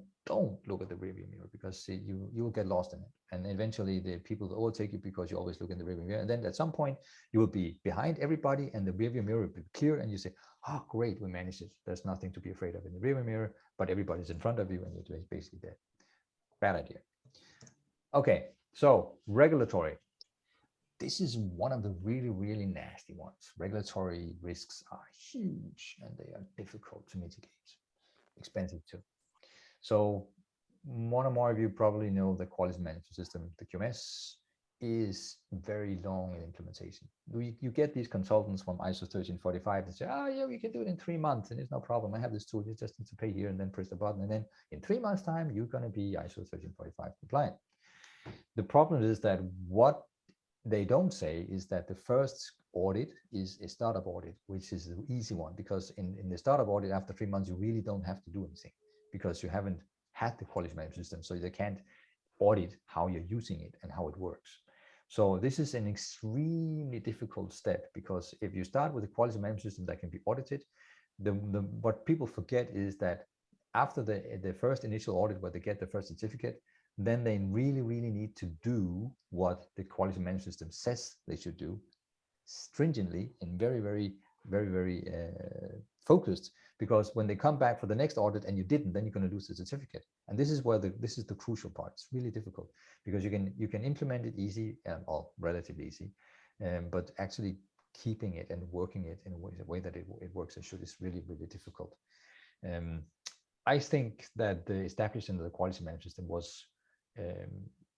look at the rearview mirror, because you will get lost in it, and eventually the people will overtake you because you always look in the rearview mirror. And then at some point you will be behind everybody, and the rearview mirror will be clear, and you say, oh great, we managed it. There's nothing to be afraid of in the rearview mirror, but everybody's in front of you and you're basically dead. Bad idea. Okay, so regulatory. This is one of the really, really nasty ones. Regulatory risks are huge and they are difficult to mitigate. Expensive too. So one or more of you probably know the quality management system, the QMS, is very long in implementation. You get these consultants from ISO 13485 and say, oh yeah, we can do it in 3 months and it's no problem. I have this tool, you just need to pay here and then press the button. And then in 3 months time, you're going to be ISO 13485 compliant. The problem is that what they don't say is that the first audit is a startup audit, which is the easy one, because in the startup audit, after 3 months, you really don't have to do anything, because you haven't had the quality management system, so they can't audit how you're using it and how it works. So this is an extremely difficult step, because if you start with a quality management system that can be audited, what people forget is that after the first initial audit, where they get the first certificate, then they really, really need to do what the quality management system says they should do, stringently and very, very, very, very focused. Because when they come back for the next audit and you didn't, then you're going to lose the certificate. And this is where this is the crucial part. It's really difficult, because you can implement it easy, or relatively easy, but actually keeping it and working it in a way that it works and should is really, really difficult. I think that the establishment of the quality management system was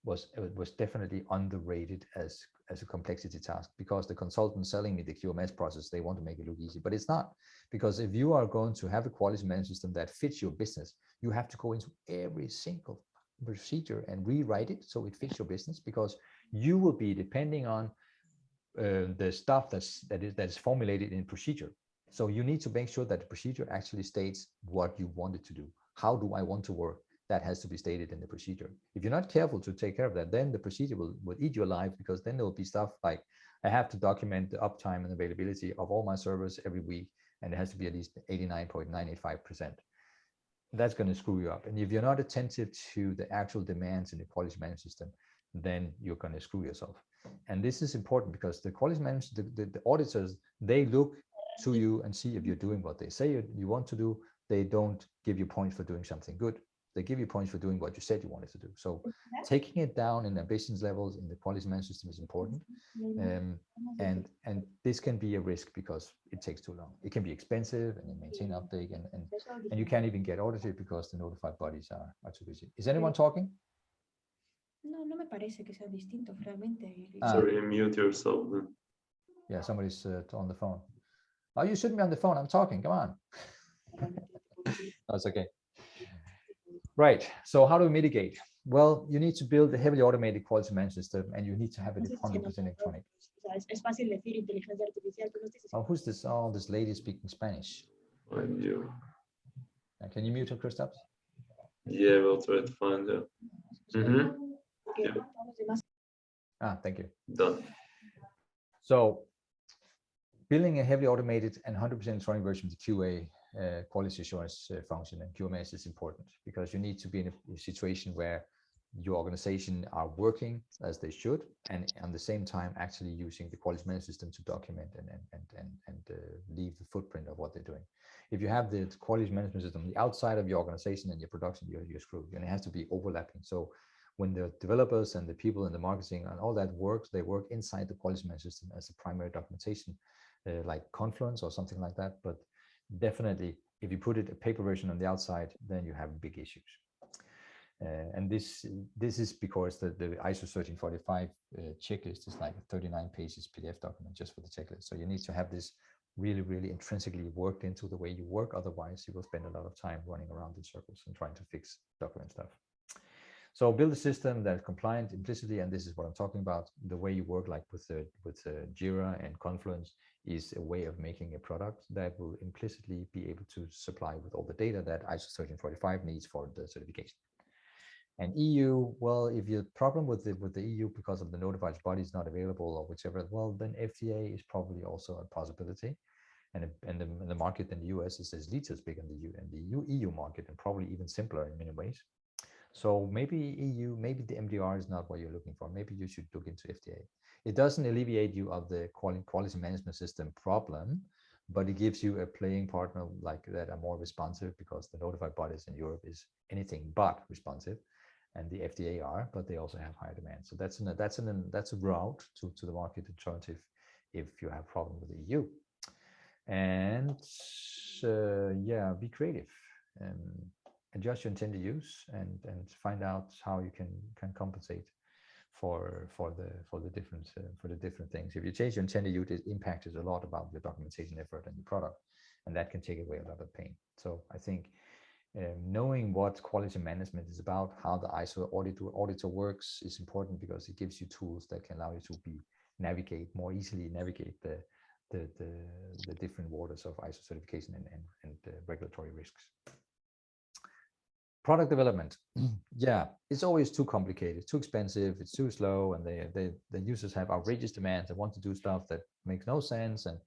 was definitely underrated as a complexity task, because the consultant selling me the QMS process, they want to make it look easy, but it's not. Because if you are going to have a quality management system that fits your business, you have to go into every single procedure and rewrite it so it fits your business, because you will be depending on the stuff that is formulated in procedure. So you need to make sure that the procedure actually states what you want it to do. How do I want to work? That has to be stated in the procedure. If you're not careful to take care of that, then the procedure will eat you alive, because then there will be stuff like, I have to document the uptime and availability of all my servers every week, and it has to be at least 89.985%. That's going to screw you up. And if you're not attentive to the actual demands in the quality management system, then you're going to screw yourself. And this is important, because the quality management, the auditors, they look to you and see if you're doing what they say you want to do. They don't give you points for doing something good. They give you points for doing what you said you wanted to do. So taking it down in ambitions levels in the quality management system is important. And this can be a risk because it takes too long. It can be expensive, and maintain uptake, and you can't even get audited because the notified bodies are too busy. Is anyone talking? No, no me parece que sea distinto realmente. Sorry, mute yourself. Yeah, somebody's on the phone. Oh, you shouldn't be on the phone. I'm talking. Come on. That's okay. Right. So how do we mitigate? Well, you need to build a heavily automated quality management system, and you need to have it 100% electronic. Oh, who's this? Oh, this lady speaking Spanish. And you. Can you mute her, Christoph? Yeah, we'll try to find her. Yeah. Thank you. Done. So building a heavily automated and 100% electronic version of the QA quality assurance function and QMS is important, because you need to be in a situation where your organization are working as they should, and at the same time actually using the quality management system to document and leave the footprint of what they're doing. If you have the quality management system on the outside of your organization and your production, you're screwed, and it has to be overlapping. So when the developers and the people in the marketing and all that works, they work inside the quality management system as a primary documentation, like Confluence or something like that. But definitely, if you put a paper version on the outside, then you have big issues. And this is because the ISO 13485 checklist is like a 39 pages PDF document just for the checklist. So you need to have this really, really intrinsically worked into the way you work. Otherwise, you will spend a lot of time running around in circles and trying to fix document stuff. So build a system that is compliant implicitly, and this is what I'm talking about. The way you work, like with Jira and Confluence, is a way of making a product that will implicitly be able to supply with all the data that ISO 13485 needs for the certification. And EU, well, if your problem with the EU because of the notified body is not available or whichever, well, then FDA is probably also a possibility. And the market in the US is at least as big in the EU market, and probably even simpler in many ways. So maybe EU, maybe the MDR is not what you're looking for. Maybe you should look into FDA. It doesn't alleviate you of the quality management system problem, but it gives you a playing partner like that are more responsive, because the notified bodies in Europe is anything but responsive, and the FDA are, but they also have higher demand. So that's a route to the market alternative if you have a problem with the EU. And yeah, be creative. Adjust your intended use and find out how you can compensate for the different things. If you change your intended use, it impacts a lot about your documentation effort and your product, and that can take away a lot of pain. So I think knowing what quality management is about, how the ISO auditor works, is important, because it gives you tools that can allow you to more easily navigate the different waters of ISO certification and regulatory risks. Product development, yeah, it's always too complicated, too expensive, it's too slow, and the users have outrageous demands and want to do stuff that makes no sense, and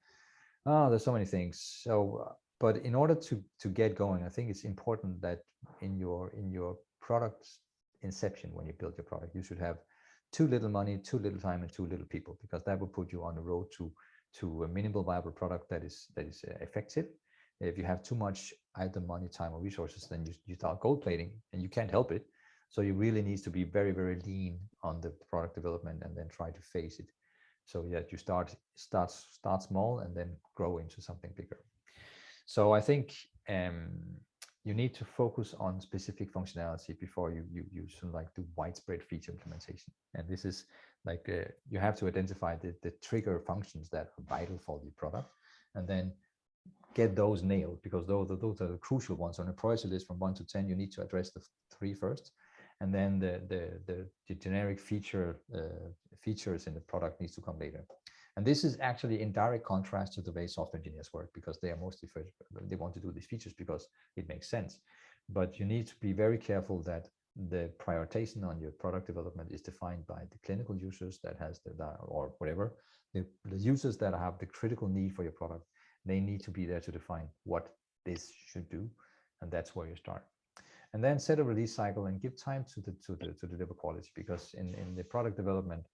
there's so many things. So, but in order to get going, I think it's important that in your product inception, when you build your product, you should have too little money, too little time, and too little people, because that will put you on the road to a minimal viable product that is effective. If you have too much either money, time, or resources, then you start gold plating, and you can't help it. So you really need to be very, very lean on the product development, and then try to phase it, so that you start small and then grow into something bigger. So I think you need to focus on specific functionality before you should like do widespread feature implementation. And this is like you have to identify the trigger functions that are vital for the product, and then get those nailed, because those are the crucial ones. On a priority list from 1 to 10, you need to address the 3 first, and then the generic features in the product needs to come later. And this is actually in direct contrast to the way software engineers work, because they are mostly first, they want to do these features because it makes sense. But you need to be very careful that the prioritization on your product development is defined by the clinical users that has or whatever, the users that have the critical need for your product. They need to be there to define what this should do, and that's where you start. And then set a release cycle and give time to deliver quality, because in the product development,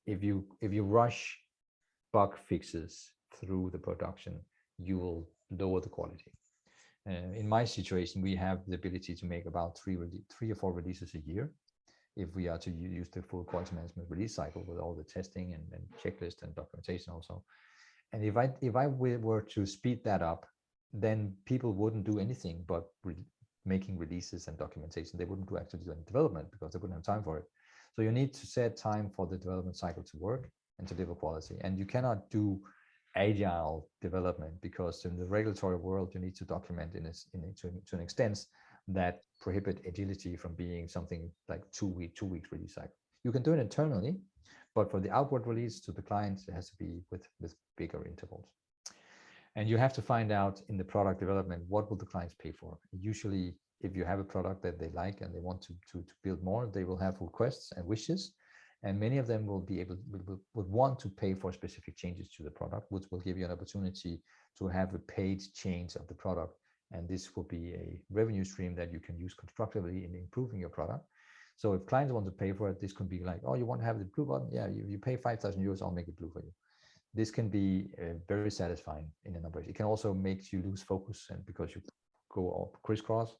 if you rush bug fixes through the production, you will lower the quality. In my situation, we have the ability to make about 3 or 4 releases a year if we are to use the full quality management release cycle with all the testing and checklist and documentation also. And if I were to speed that up, then people wouldn't do anything but making releases and documentation. They wouldn't actually do any development because they wouldn't have time for it. So you need to set time for the development cycle to work and to deliver quality. And you cannot do agile development, because in the regulatory world, you need to document to an extent that prohibit agility from being something like 2 weeks release cycle. You can do it internally, but for the outward release to the clients, it has to be with bigger intervals. And you have to find out in the product development, what will the clients pay for? Usually, if you have a product that they like and they want to build more, they will have requests and wishes. And many of them will be would want to pay for specific changes to the product, which will give you an opportunity to have a paid change of the product. And this will be a revenue stream that you can use constructively in improving your product. So if clients want to pay for it, this can be like, oh, you want to have the blue button? Yeah, you pay 5,000 euros, I'll make it blue for you. This can be very satisfying in a number. It can also make you lose focus, and because you go all crisscross.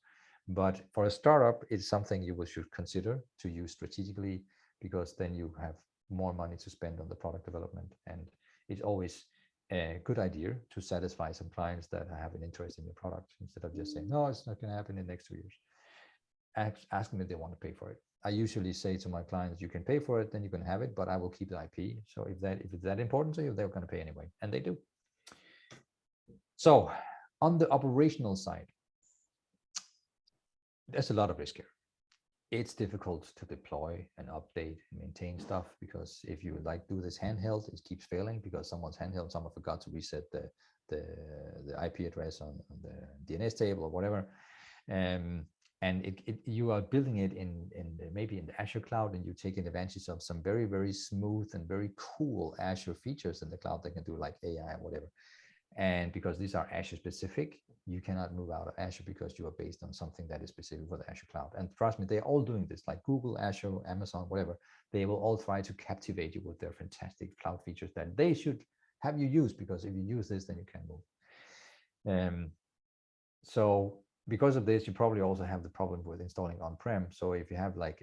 But for a startup, it's something you should consider to use strategically, because then you have more money to spend on the product development. And it's always a good idea to satisfy some clients that have an interest in your product, instead of just saying, no, it's not going to happen in the next 2 years. Ask them if they want to pay for it. I usually say to my clients, you can pay for it, then you can have it, but I will keep the IP. So if it's that important to you, they're going to pay anyway, and they do. So on the operational side, there's a lot of risk here. It's difficult to deploy and update and maintain stuff, because if you like do this handheld, it keeps failing because someone's handheld, someone forgot to reset the IP address on the DNS table or whatever. And you are building it in maybe in the Azure cloud, and you're taking advantage of some very, very smooth and very cool Azure features in the cloud that can do like AI or whatever. And because these are Azure specific, you cannot move out of Azure because you are based on something that is specific for the Azure cloud. And trust me, they're all doing this, like Google, Azure, Amazon, whatever. They will all try to captivate you with their fantastic cloud features that they should have you use, because if you use this, then you can move. So because of this, you probably also have the problem with installing on-prem. So if you have like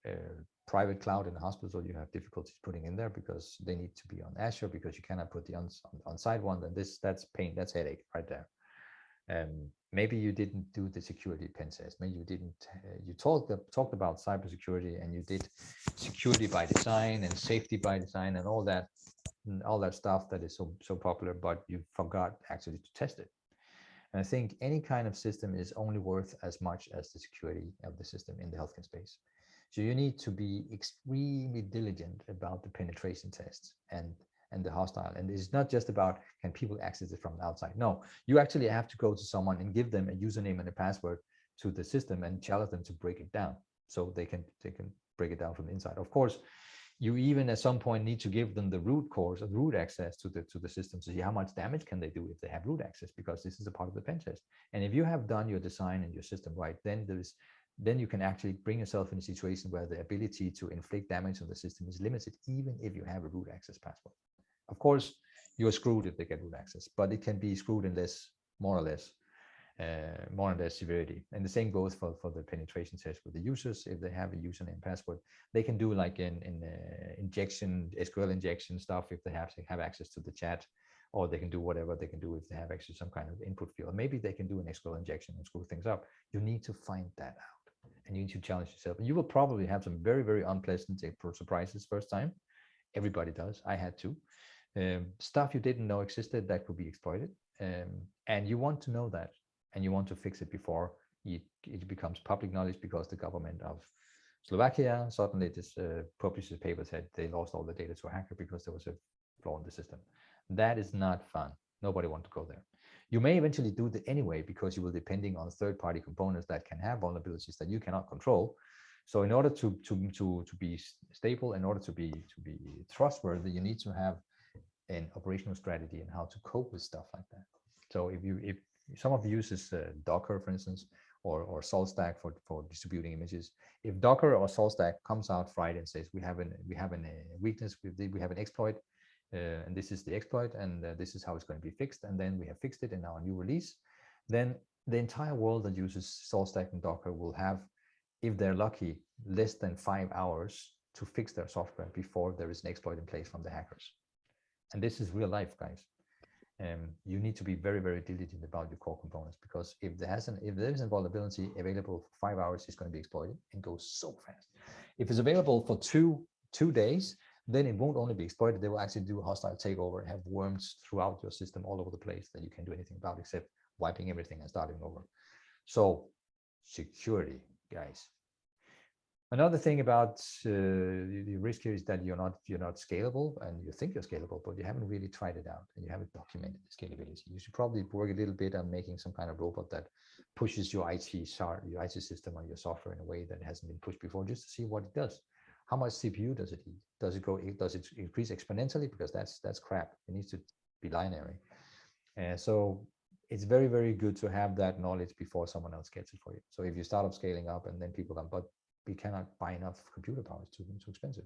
a private cloud in the hospital, you have difficulties putting in there because they need to be on Azure, because you cannot put the on-site one. Then that's pain, that's headache right there. Maybe you didn't do the security pen test. Maybe you didn't. You talked about cybersecurity, and you did security by design and safety by design and all that stuff that is so popular, but you forgot actually to test it. And I think any kind of system is only worth as much as the security of the system in the healthcare space. So you need to be extremely diligent about the penetration tests and the hostile. And it's not just about, can people access it from the outside? No, you actually have to go to someone and give them a username and a password to the system and challenge them to break it down, so they can break it down from the inside. Of course, you even at some point need to give them the root access to the system to see how much damage can they do if they have root access, because this is a part of the pen test. And if you have done your design and your system right, then you can actually bring yourself in a situation where the ability to inflict damage on the system is limited, even if you have a root access password. Of course, you're screwed if they get root access, but it can be screwed in more or less severity. And the same goes for the penetration test with the users. If they have a username and password, they can do like in SQL injection stuff if they have access to the chat or they can do whatever they can do if they have actually some kind of input field. Maybe they can do an SQL injection and screw things up. You need to find that out, and you need to challenge yourself. And you will probably have some very, very unpleasant surprises first time. Everybody does. I had to. Stuff you didn't know existed that could be exploited, and you want to know that, and you want to fix it before it becomes public knowledge, because the government of Slovakia suddenly just publishes papers said they lost all the data to a hacker because there was a flaw in the system. That is not fun. Nobody wants to go there. You may eventually do that anyway, because you will depending on third-party components that can have vulnerabilities that you cannot control. So in order to be stable, in order to be trustworthy, you need to have an operational strategy and how to cope with stuff like that. So if some of you uses Docker, for instance, or SaltStack for distributing images, if Docker or SaltStack comes out Friday and says we have a weakness, we have an exploit, and this is the exploit, and this is how it's going to be fixed, and then we have fixed it in our new release, then the entire world that uses SaltStack and Docker will have, if they're lucky, less than 5 hours to fix their software before there is an exploit in place from the hackers. And this is real life, guys. You need to be very, very diligent about your core components, because if there is a vulnerability available for 5 hours, it's going to be exploited and goes so fast. If it's available for two days, then it won't only be exploited, they will actually do a hostile takeover and have worms throughout your system all over the place that you can't do anything about except wiping everything and starting over. So security, guys. Another thing about the risk here is that you're not scalable, and you think you're scalable, but you haven't really tried it out and you haven't documented the scalability. You should probably work a little bit on making some kind of robot that pushes your IT system or your software in a way that hasn't been pushed before, just to see what it does. How much CPU does it eat? Does it increase exponentially? Because that's crap. It needs to be linear. So it's very, very good to have that knowledge before someone else gets it for you. So if you start up scaling up and then people come, but we cannot buy enough computer power, it's too expensive.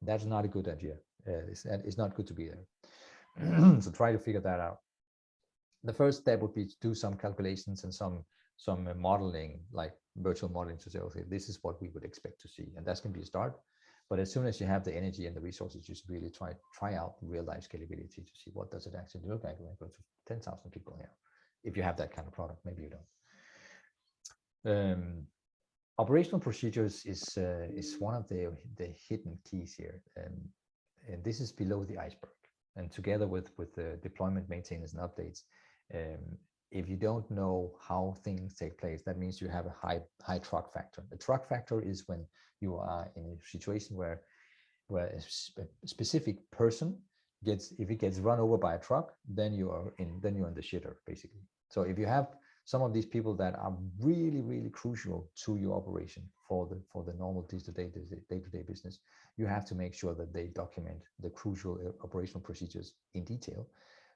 That's not a good idea. It's not good to be there. So try to figure that out. The first step would be to do some calculations and some modeling, like virtual modeling, to say, okay, this is what we would expect to see. And that's going to be a start. But as soon as you have the energy and the resources, you should really try out real life scalability to see what does it actually look like when it goes to 10,000 people here. If you have that kind of product, maybe you don't. Operational procedures is one of the hidden keys here, and this is below the iceberg. And together with the deployment, maintenance, and updates, if you don't know how things take place, that means you have a high truck factor. The truck factor is when you are in a situation where a specific person if it gets run over by a truck, then you're in the shitter, basically. So if you have some of these people that are really, really crucial to your operation for the normal day-to-day business, you have to make sure that they document the crucial operational procedures in detail,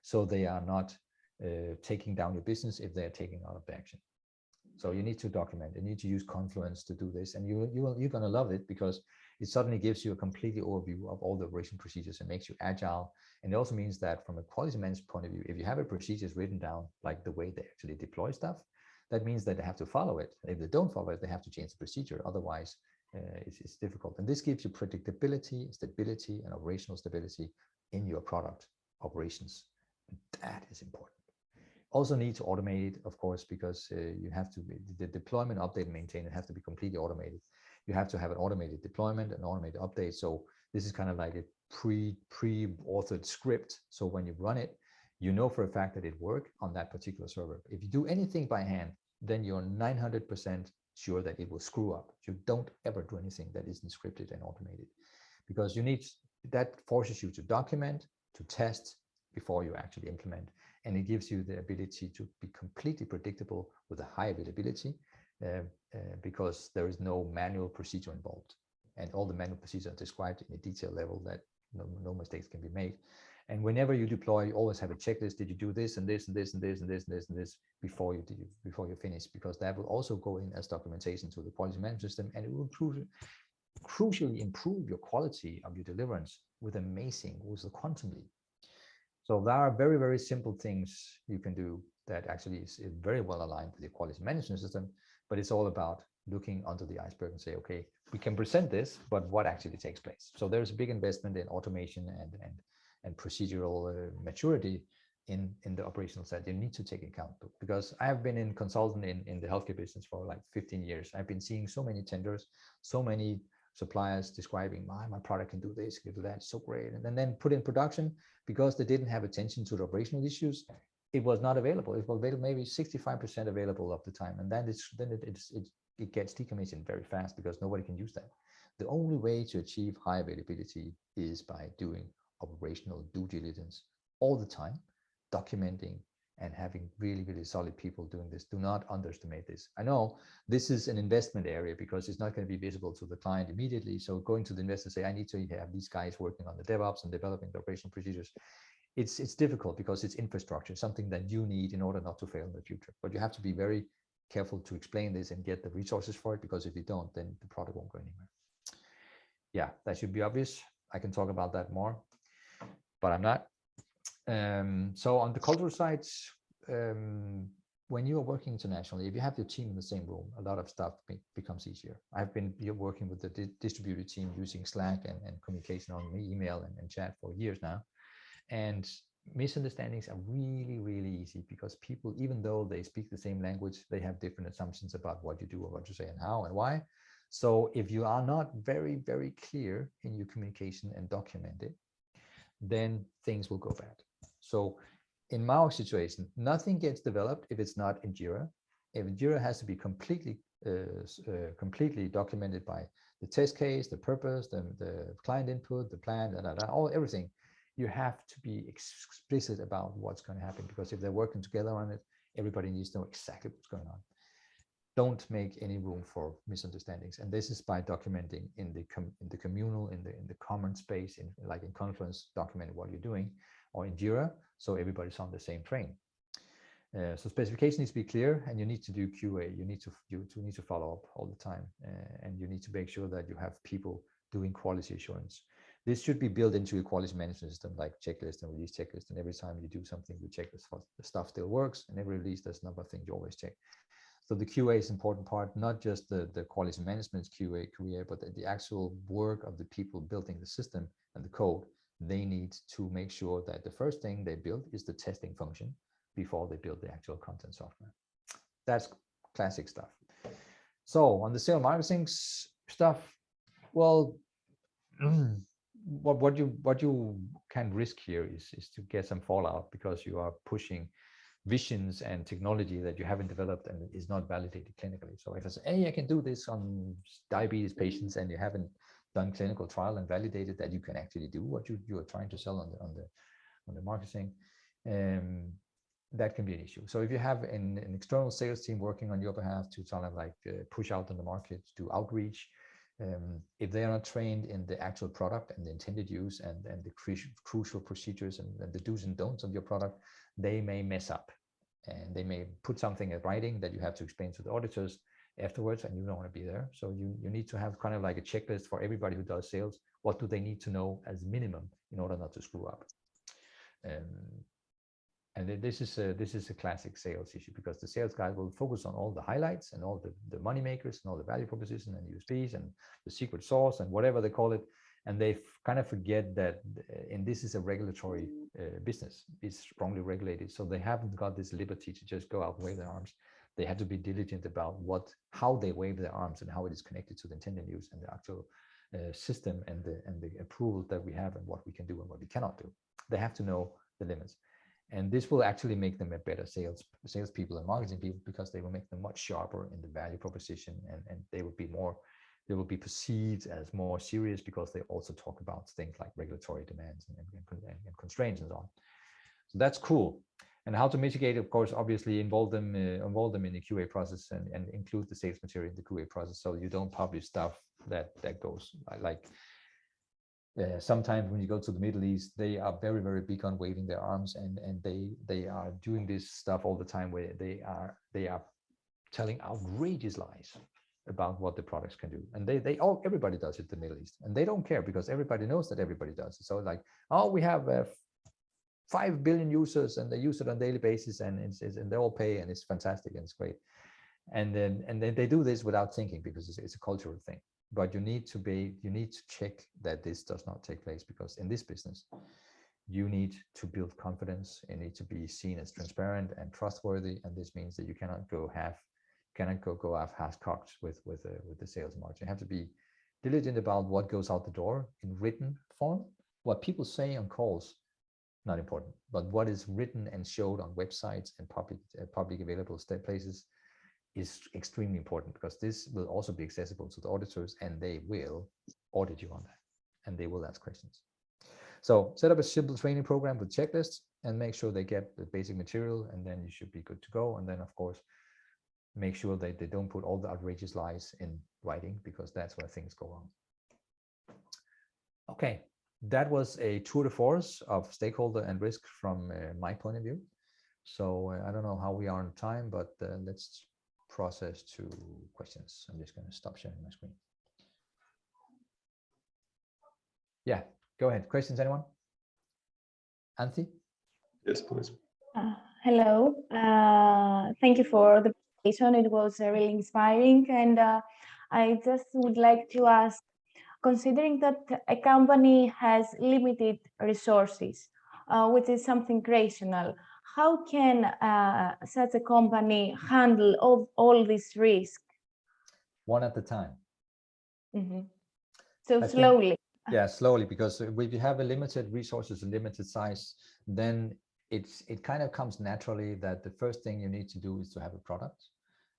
so they are not taking down your business if they're taking out of the action. So you need to document. You need to use Confluence to do this, and you're going to love it, because it suddenly gives you a complete overview of all the operation procedures and makes you agile. And it also means that from a quality management point of view, if you have a procedures written down, like the way they actually deploy stuff, that means that they have to follow it. If they don't follow it, they have to change the procedure. Otherwise, it's difficult. And this gives you predictability, stability, and operational stability in your product operations. That is important. Also need to automate it, of course, because you have to, the deployment, update, and maintain, it have to be completely automated. You have to have an automated deployment and automated update. So this is kind of like a pre-authored script. So when you run it, you know for a fact that it worked on that particular server. If you do anything by hand, then you're 900% sure that it will screw up. You don't ever do anything that isn't scripted and automated, because that forces you to document, to test before you actually implement. And it gives you the ability to be completely predictable with a high availability, because there is no manual procedure involved. And all the manual procedures are described in a detailed level that no mistakes can be made. And whenever you deploy, you always have a checklist. Did you do this and this and this and this and this and this and this before you finish? Because that will also go in as documentation to the quality management system, and it will crucially improve your quality of your deliverance with the quantum leap. So there are very, very simple things you can do that actually is very well aligned with your quality management system, but it's all about looking under the iceberg and say, okay, we can present this, but what actually takes place? So there's a big investment in automation and procedural maturity in the operational side, you need to take account of, because I have been in consultant in the healthcare business for like 15 years. I've been seeing so many tenders, so many suppliers describing my product can do this, can do that, it's so great, and then put in production because they didn't have attention to the operational issues. It was not available. It was available maybe 65% available of the time, and then it gets decommissioned very fast because nobody can use that. The only way to achieve high availability is by doing operational due diligence all the time, documenting and having really, really solid people doing this. Do not underestimate this. I know this is an investment area because it's not going to be visible to the client immediately. So going to the investor and say, I need to have these guys working on the DevOps and developing the operational procedures. It's difficult because it's infrastructure, something that you need in order not to fail in the future. But you have to be very careful to explain this and get the resources for it, because if you don't, then the product won't go anywhere. Yeah, that should be obvious. I can talk about that more, but I'm not. So on the cultural side, when you are working internationally, if you have your team in the same room, a lot of stuff becomes easier. I've been working with the distributed team using Slack and communication on email and chat for years now. And misunderstandings are really, really easy because people, even though they speak the same language, they have different assumptions about what you do or what you say and how and why. So if you are not very, very clear in your communication and document it, then things will go bad. So in my situation, nothing gets developed if it's not in Jira. If Jira has to be completely documented by the test case, the purpose, the client input, the plan, everything. You have to be explicit about what's going to happen, because if they're working together on it, everybody needs to know exactly what's going on. Don't make any room for misunderstandings, and this is by documenting in the communal, in the common space, like in Confluence, documenting what you're doing, or in Jira, so everybody's on the same train. So specification needs to be clear, and you need to do QA. You need to follow up all the time, and you need to make sure that you have people doing quality assurance. This should be built into a quality management system, like checklist and release checklist. And every time you do something, you check the stuff still works. And every release, there's a number of things you always check. So the QA is an important part, not just the quality management QA, but the actual work of the people building the system and the code. They need to make sure that the first thing they build is the testing function before they build the actual content software. That's classic stuff. So on the sales marketing stuff, well, what you can risk here is to get some fallout, because you are pushing visions and technology that you haven't developed and is not validated clinically. So if I say, hey, I can do this on diabetes patients, and you haven't done clinical trial and validated that you can actually do what you are trying to sell on the marketing, that can be an issue. So if you have an external sales team working on your behalf to sort of like push out in the market, do outreach, if they are not trained in the actual product and the intended use and the crucial procedures and the do's and don'ts of your product, they may mess up, and they may put something in writing that you have to explain to the auditors afterwards, and you don't want to be there. So you need to have kind of like a checklist for everybody who does sales. What do they need to know as minimum in order not to screw up? And this is a classic sales issue, because the sales guy will focus on all the highlights and all the money makers and all the value proposition and USPs and the secret sauce and whatever they call it. And they kind of forget that, and this is a regulatory business. It's strongly regulated. So they haven't got this liberty to just go out and wave their arms. They have to be diligent about how they wave their arms and how it is connected to the intended use and the actual system and the approvals that we have and what we can do and what we cannot do. They have to know the limits. And this will actually make them a better salespeople and marketing people, because they will make them much sharper in the value proposition, and they will be perceived as more serious, because they also talk about things like regulatory demands and constraints and so on. So that's cool. And how to mitigate, of course, obviously involve them in the QA process and include the sales material in the QA process, so you don't publish stuff that goes like. Sometimes when you go to the Middle East, they are very, very big on waving their arms, and they are doing this stuff all the time, where they are telling outrageous lies about what the products can do, and everybody does it in the Middle East, and they don't care, because everybody knows that everybody does it. So like, oh, we have 5 billion users, and they use it on a daily basis, and they all pay, and it's fantastic and it's great, and then they do this without thinking, because it's a cultural thing. But you need to check that this does not take place, because in this business, you need to build confidence. It needs to be seen as transparent and trustworthy, and this means that you cannot go off half-cocked with the sales margin. You have to be diligent about what goes out the door in written form. What people say on calls, not important, but what is written and showed on websites and public available places is extremely important, because this will also be accessible to the auditors, and they will audit you on that, and they will ask questions. So set up a simple training program with checklists and make sure they get the basic material, and then you should be good to go. And then, of course, make sure that they don't put all the outrageous lies in writing, because that's where things go wrong. Okay, that was a tour de force of stakeholder and risk from my point of view. So I don't know how we are on time, but let's process to questions. I'm just going to stop sharing my screen. Yeah, go ahead. Questions, anyone? Anthi? Yes, please. Hello. Thank you for the presentation. It was really inspiring. And I just would like to ask, considering that a company has limited resources, which is something rational, how can such a company handle all this risk? One at a time. Mm-hmm. So I slowly. think, yeah, slowly, because if you have a limited resources, a limited size, then it kind of comes naturally that the first thing you need to do is to have a product.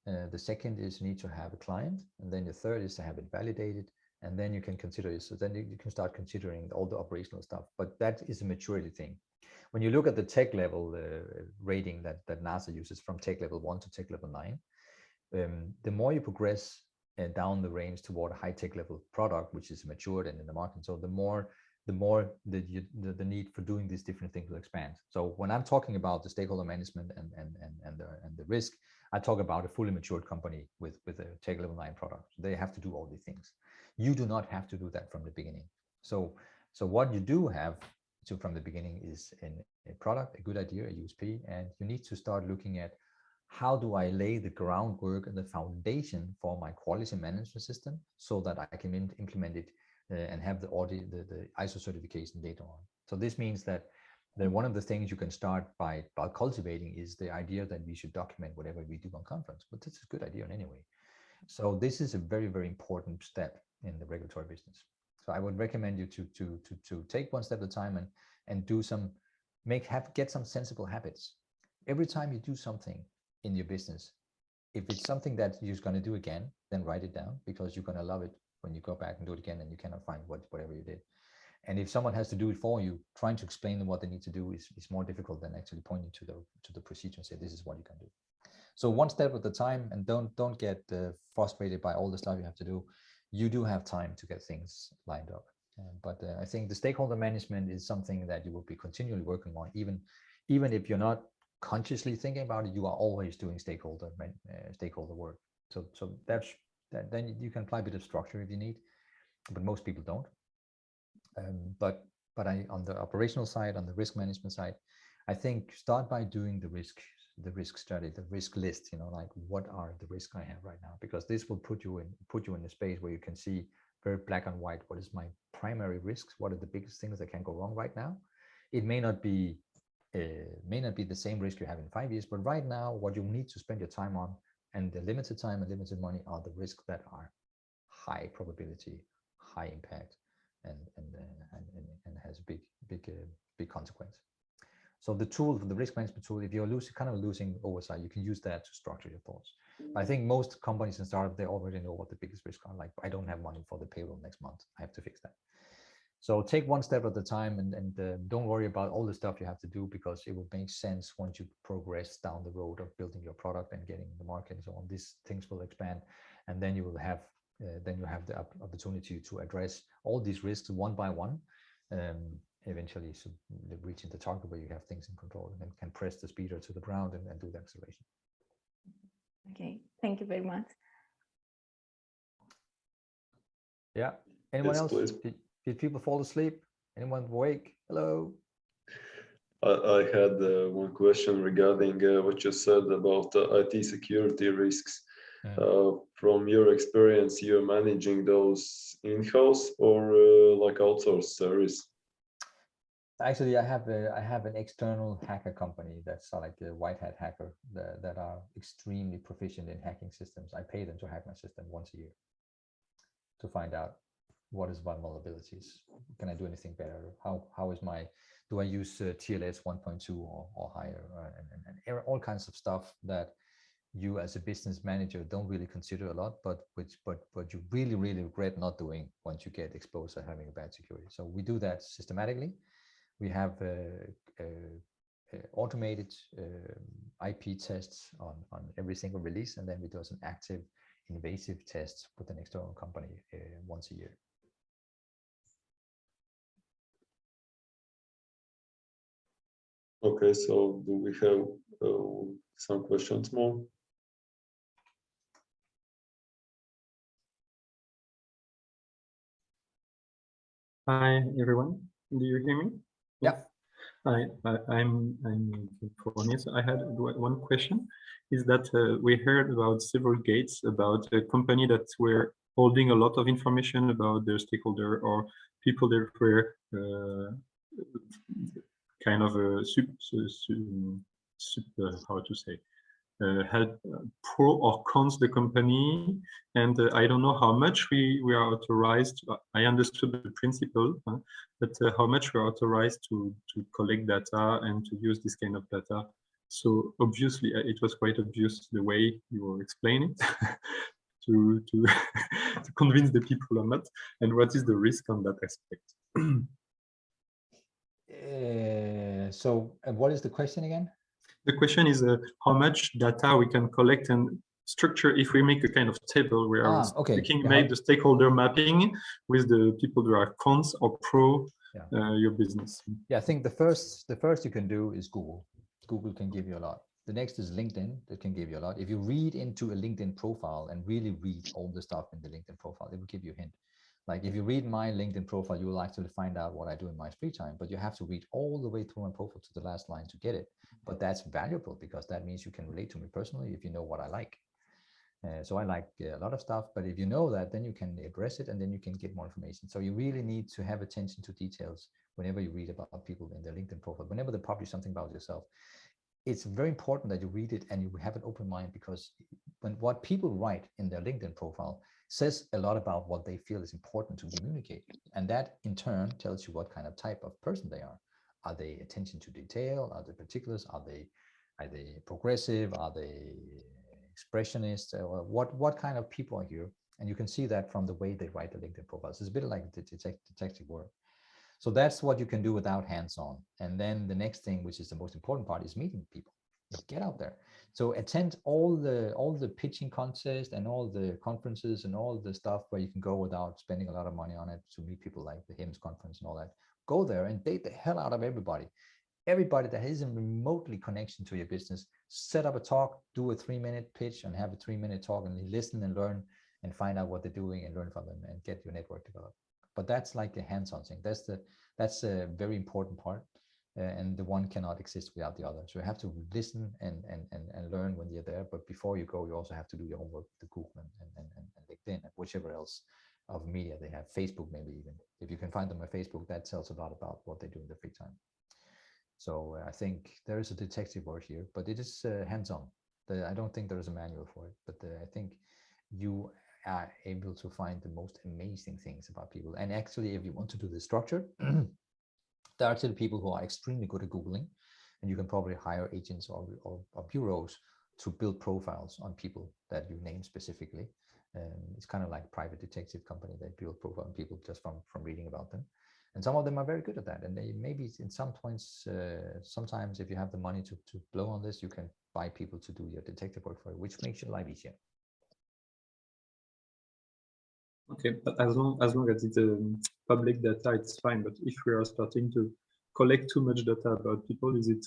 The second is you need to have a client, and then the third is to have it validated, and then you can consider it. So then you can start considering all the operational stuff. But that is a maturity thing. When you look at the tech level rating that NASA uses from tech level 1 to tech level 9, the more you progress down the range toward a high tech level product, which is matured and in the market, so the more the need for doing these different things will expand. So when I'm talking about the stakeholder management and the risk, I talk about a fully matured company with a tech level 9 product. They have to do all these things. You do not have to do that from the beginning. So what you do have to from the beginning is a product, a good idea, a USP, and you need to start looking at how do I lay the groundwork and the foundation for my quality management system so that I can implement it and have the audit, the ISO certification later on. So this means that one of the things you can start by cultivating is the idea that we should document whatever we do on conference, but this is a good idea anyway. So this is a very, very important step in the regulatory business. So I would recommend you to take one step at a time and do get some sensible habits. Every time you do something in your business, if it's something that you're going to do again, then write it down, because you're going to love it when you go back and do it again and you cannot find whatever you did. And if someone has to do it for you, trying to explain them what they need to do is more difficult than actually pointing to the procedure and say, this is what you can do. So one step at a time, and don't get frustrated by all the stuff you have to do. You do have time to get things lined up. But I think the stakeholder management is something that you will be continually working on, even if you're not consciously thinking about it. You are always doing stakeholder work. So then you can apply a bit of structure if you need, but most people don't. But on the operational side, on the risk management side, I think start by doing the risk study, the risk list. Like, what are the risks I have right now? Because this will put you in a space where you can see very black and white. What is my primary risks? What are the biggest things that can go wrong right now? It may not be the same risk you have in 5 years, but right now, what you need to spend your time on, and the limited time and limited money, are the risks that are high probability, high impact, and has a big consequence. So the tool, the risk management tool, if you're losing oversight, you can use that to structure your thoughts. I think most companies and startups, they already know what the biggest risks are. Like, I don't have money for the payroll next month, I have to fix that. So take one step at a time, and don't worry about all the stuff you have to do, because it will make sense once you progress down the road of building your product and getting the market and so on. These things will expand, and then you will have the opportunity to address all these risks one by one, eventually, so reaching the target where you have things in control and can press the speeder to the ground and do the acceleration. Okay, thank you very much. Yeah. Anyone else? Please. Did people fall asleep? Anyone awake? Hello. I had one question regarding what you said about IT security risks. From your experience, you're managing those in-house or like outsourced service? Actually, I have an external hacker company that's like a white hat hacker that are extremely proficient in hacking systems. I pay them to hack my system once a year to find out what is vulnerabilities. Can I do anything better? How is my, do I use TLS 1.2 or higher, and all kinds of stuff that you as a business manager don't really consider a lot, but you really regret not doing once you get exposed to having a bad security. So we do that systematically. We have automated IP tests on every single release, and then we do some active invasive tests with an external company once a year. Okay, so do we have some questions more? Hi everyone, do you hear me? Yeah. I'm California. I had one question. Is that we heard about several gates about a company that were holding a lot of information about their stakeholder or people that were kind of a how to say, had pro or cons the company, and I don't know how much we are authorized. I understood the principle, but how much we are authorized to collect data and to use this kind of data. So obviously, it was quite obvious the way you were explaining to to convince the people or not, and what is the risk on that aspect. So what is the question again? The question is how much data we can collect and structure if we make a kind of table where make the stakeholder mapping with the people that are cons or pro your business. Yeah, I think the first you can do is Google. Google can give you a lot. The next is LinkedIn, that can give you a lot. If you read into a LinkedIn profile and really read all the stuff in the LinkedIn profile, it will give you a hint. Like if you read my LinkedIn profile, you will actually find out what I do in my free time, but you have to read all the way through my profile to the last line to get it. But that's valuable because that means you can relate to me personally if you know what I like. So I like a lot of stuff, but if you know that, then you can address it and then you can get more information. So you really need to have attention to details whenever you read about people in their LinkedIn profile, whenever they publish something about yourself. It's very important that you read it and you have an open mind, because when what people write in their LinkedIn profile says a lot about what they feel is important to communicate. And that in turn tells you what kind of type of person they are. Are they attention to detail? Are they particulars? Are they progressive? Are they expressionist? Or what kind of people are here? And you can see that from the way they write the LinkedIn profiles. It's a bit like detective work. So that's what you can do without hands-on. And then the next thing, which is the most important part, is meeting people. Get out there. So attend all the pitching contests and all the conferences and all the stuff where you can go without spending a lot of money on it, to meet people like the HIMSS conference and all that. Go there and date the hell out of everybody. Everybody that has a remotely connection to your business, set up a talk, do a 3-minute pitch and have a 3-minute talk and listen and learn and find out what they're doing and learn from them and get your network developed. But that's like a hands-on thing. That's a very important part. And the one cannot exist without the other. So you have to listen and learn when you're there. But before you go, you also have to do your homework, the Google and LinkedIn and whichever else of media they have. Facebook, maybe even. If you can find them on Facebook, that tells a lot about what they do in their free time. So I think there is a detective work here, but it is hands-on. I don't think there is a manual for it, but I think you are able to find the most amazing things about people. And actually, if you want to do the structure, there are still people who are extremely good at Googling, and you can probably hire agents or bureaus to build profiles on people that you name specifically. It's kind of like a private detective company. They build profile on people just from reading about them. And some of them are very good at that. And they maybe in some points, sometimes if you have the money to blow on this, you can buy people to do your detective work for you, which makes your life easier. Okay, but as long as it's public data, it's fine. But if we are starting to collect too much data about people, is it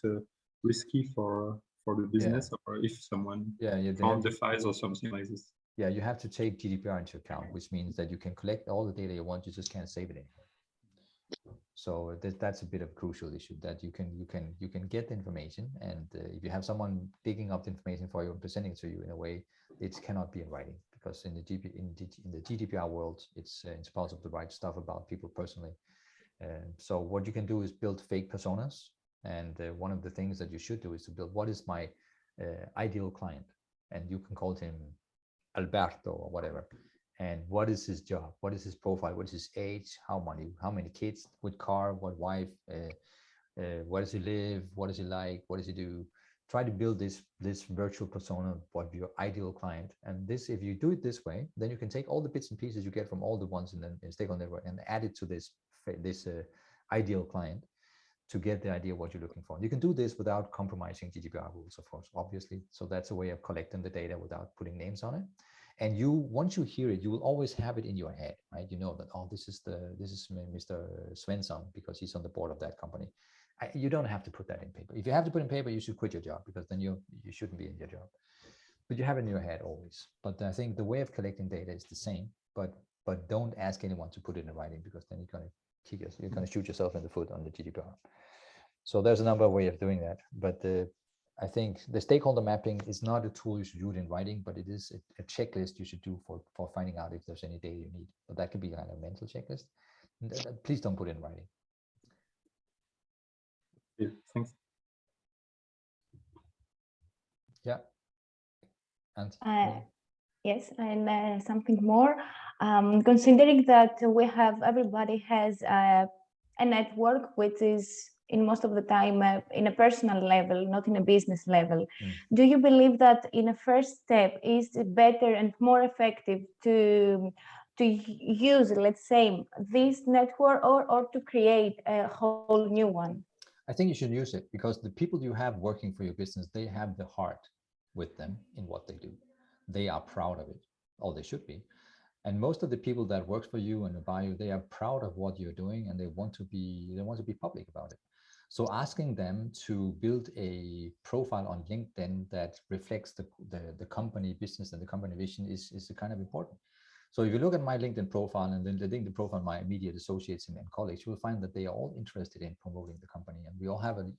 risky for the business, or if someone found the files or something like this? Yeah, you have to take GDPR into account, which means that you can collect all the data you want, you just can't save it anymore. So that's a bit of a crucial issue, that you can get the information, and if you have someone digging up the information for you and presenting it to you in a way, it cannot be in writing, because in the GDPR world, it's impossible to write stuff about people personally So what you can do is build fake personas. And one of the things that you should do is to build, what is my ideal client? And you can call him Alberto or whatever. And what is his job? What is his profile? What is his age? How many kids? What car? What wife? Where does he live? What does he like? What does he do? Try to build this virtual persona of what your ideal client. And this, if you do it this way, then you can take all the bits and pieces you get from all the ones in Stakeholder Network and add it to this ideal client to get the idea of what you're looking for. You can do this without compromising GDPR rules, of course, obviously. So that's a way of collecting the data without putting names on it. And once you hear it, you will always have it in your head, right? You know that, oh, this is Mr. Svensson because he's on the board of that company. You don't have to put that in paper. If you have to put in paper, you should quit your job, because then you shouldn't be in your job. But you have it in your head always. But I think the way of collecting data is the same, but don't ask anyone to put it in writing, because then you're going to shoot yourself in the foot on the GDPR. So there's a number of ways of doing that. But I think the stakeholder mapping is not a tool you should do it in writing, but it is a checklist you should do for finding out if there's any data you need. But that could be kind of a mental checklist. Please don't put it in writing. Yeah, thanks. Yeah. And yes, and something more. Considering that everybody has a network which is in most of the time in a personal level, not in a business level. Do you believe that in a first step is it better and more effective to use, let's say, this network or to create a whole new one? I think you should use it, because the people you have working for your business, they have the heart with them in what they do. They are proud of it, or they should be. And most of the people that work for you and buy you, they are proud of what you're doing, and they want to be public about it. So asking them to build a profile on LinkedIn that reflects the company business and the company vision is kind of important. So if you look at my LinkedIn profile and then the LinkedIn profile of my immediate associates and colleagues, you will find that they are all interested in promoting the company, and we all have a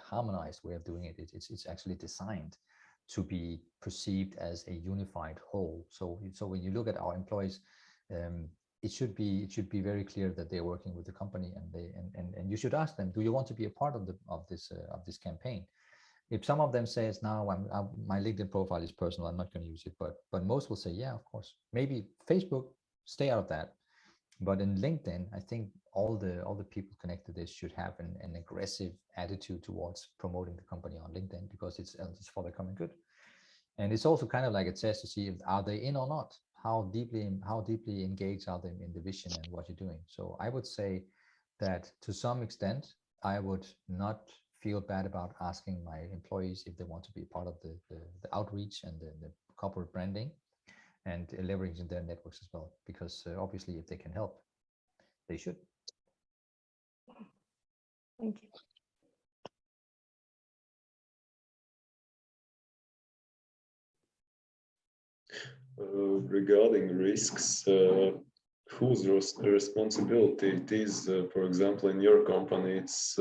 harmonized way of doing it. It's actually designed to be perceived as a unified whole. So when you look at our employees, it should be very clear that they're working with the company, and you should ask them, do you want to be a part of this campaign? If some of them says, no, my LinkedIn profile is personal, I'm not going to use it, but most will say, yeah, of course. Maybe Facebook, stay out of that. But in LinkedIn, I think all the people connected to this should have an aggressive attitude towards promoting the company on LinkedIn, because it's for the common good. And it's also kind of like a test to see if are they in or not. How deeply engaged are they in the vision and what you're doing. So I would say that to some extent, I would not feel bad about asking my employees if they want to be part of the outreach and the corporate branding, and leveraging their networks as well, because obviously if they can help, they should. Thank you. Regarding risks, whose responsibility it is? For example, in your company, it's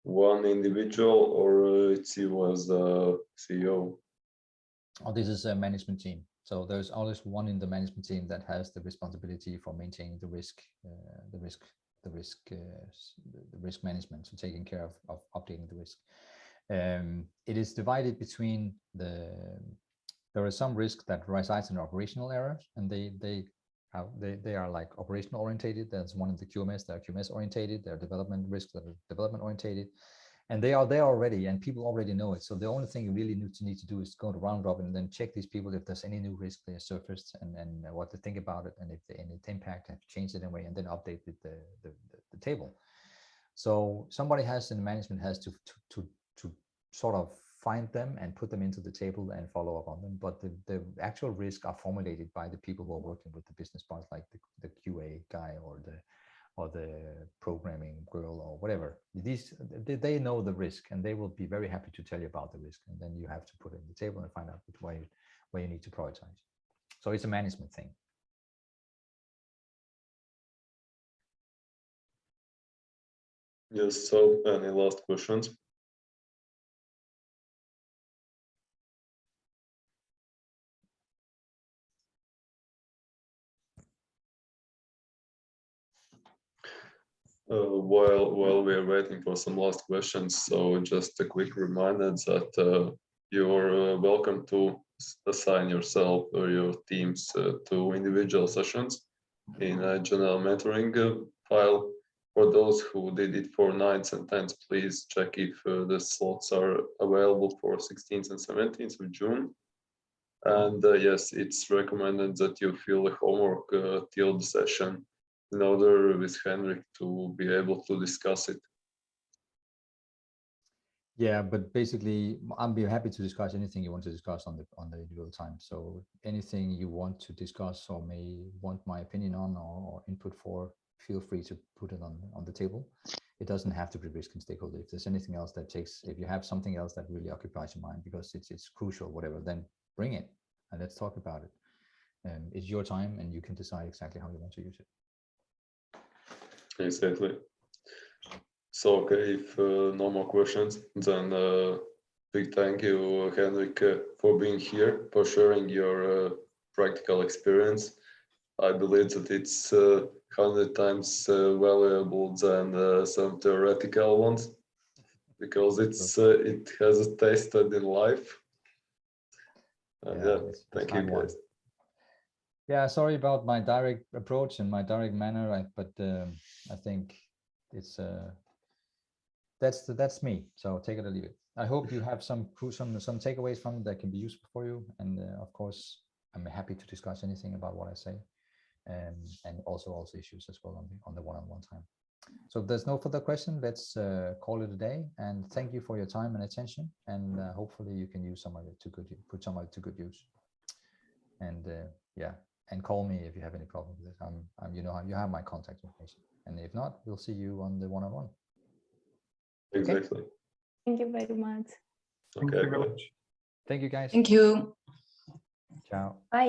one individual, or it's you as the CEO? Oh, this is a management team. So there's always one in the management team that has the responsibility for maintaining the risk management, so taking care of updating the risk. It is divided between there are some risks that resides in operational errors, and they are like operational orientated. That's one of the QMS. They're QMS orientated. They're development risks that are development orientated. And they are there already, and people already know it. So the only thing you really need to do is go to round robin and then check these people if there's any new risk they are surfaced, and what to think about it, and if any impact have changed it in a way, and then update the table. So somebody in the management has to sort of find them and put them into the table and follow up on them. But the actual risks are formulated by the people who are working with the business parts, like the QA guy or the programming girl or whatever. They know the risk, and they will be very happy to tell you about the risk, and then you have to put it on the table and find out where you need to prioritize. So it's a management thing. Yes, so any last questions? While we're waiting for some last questions, so just a quick reminder that you're welcome to assign yourself or your teams to individual sessions in a general mentoring file. For those who did it for 9th and 10th, please check if the slots are available for 16th and 17th of June. And yes, it's recommended that you fill the homework till the session in order with Henrik to be able to discuss it. Yeah, but basically, I'll be happy to discuss anything you want to discuss on the individual time. So anything you want to discuss or may want my opinion on or input for, feel free to put it on the table. It doesn't have to be risk and stakeholder. If there's anything else that takes, if you have something else that really occupies your mind because it's crucial, whatever, then bring it and let's talk about it. It's your time and you can decide exactly how you want to use it. Exactly. So, okay, if no more questions, then big thank you, Henrik, for being here, for sharing your practical experience. I believe that it's 100 times valuable than some theoretical ones, because it has tested in life. Yeah, thank you, guys. Yeah, sorry about my direct approach and my direct manner, but I think it's that's me. So take it or leave it. I hope you have some takeaways from it that can be useful for you. And of course, I'm happy to discuss anything about what I say, and also issues as well on the one-on-one time. So if there's no further question, let's call it a day. And thank you for your time and attention. And hopefully you can use some of it put some of it to good use. And yeah. And call me if you have any problem with it. You have my contact information. And if not, we'll see you on the one-on-one. Exactly. Okay? Thank you very much. Okay, Thank you very much. Thank you, guys. Thank you. Ciao. Bye.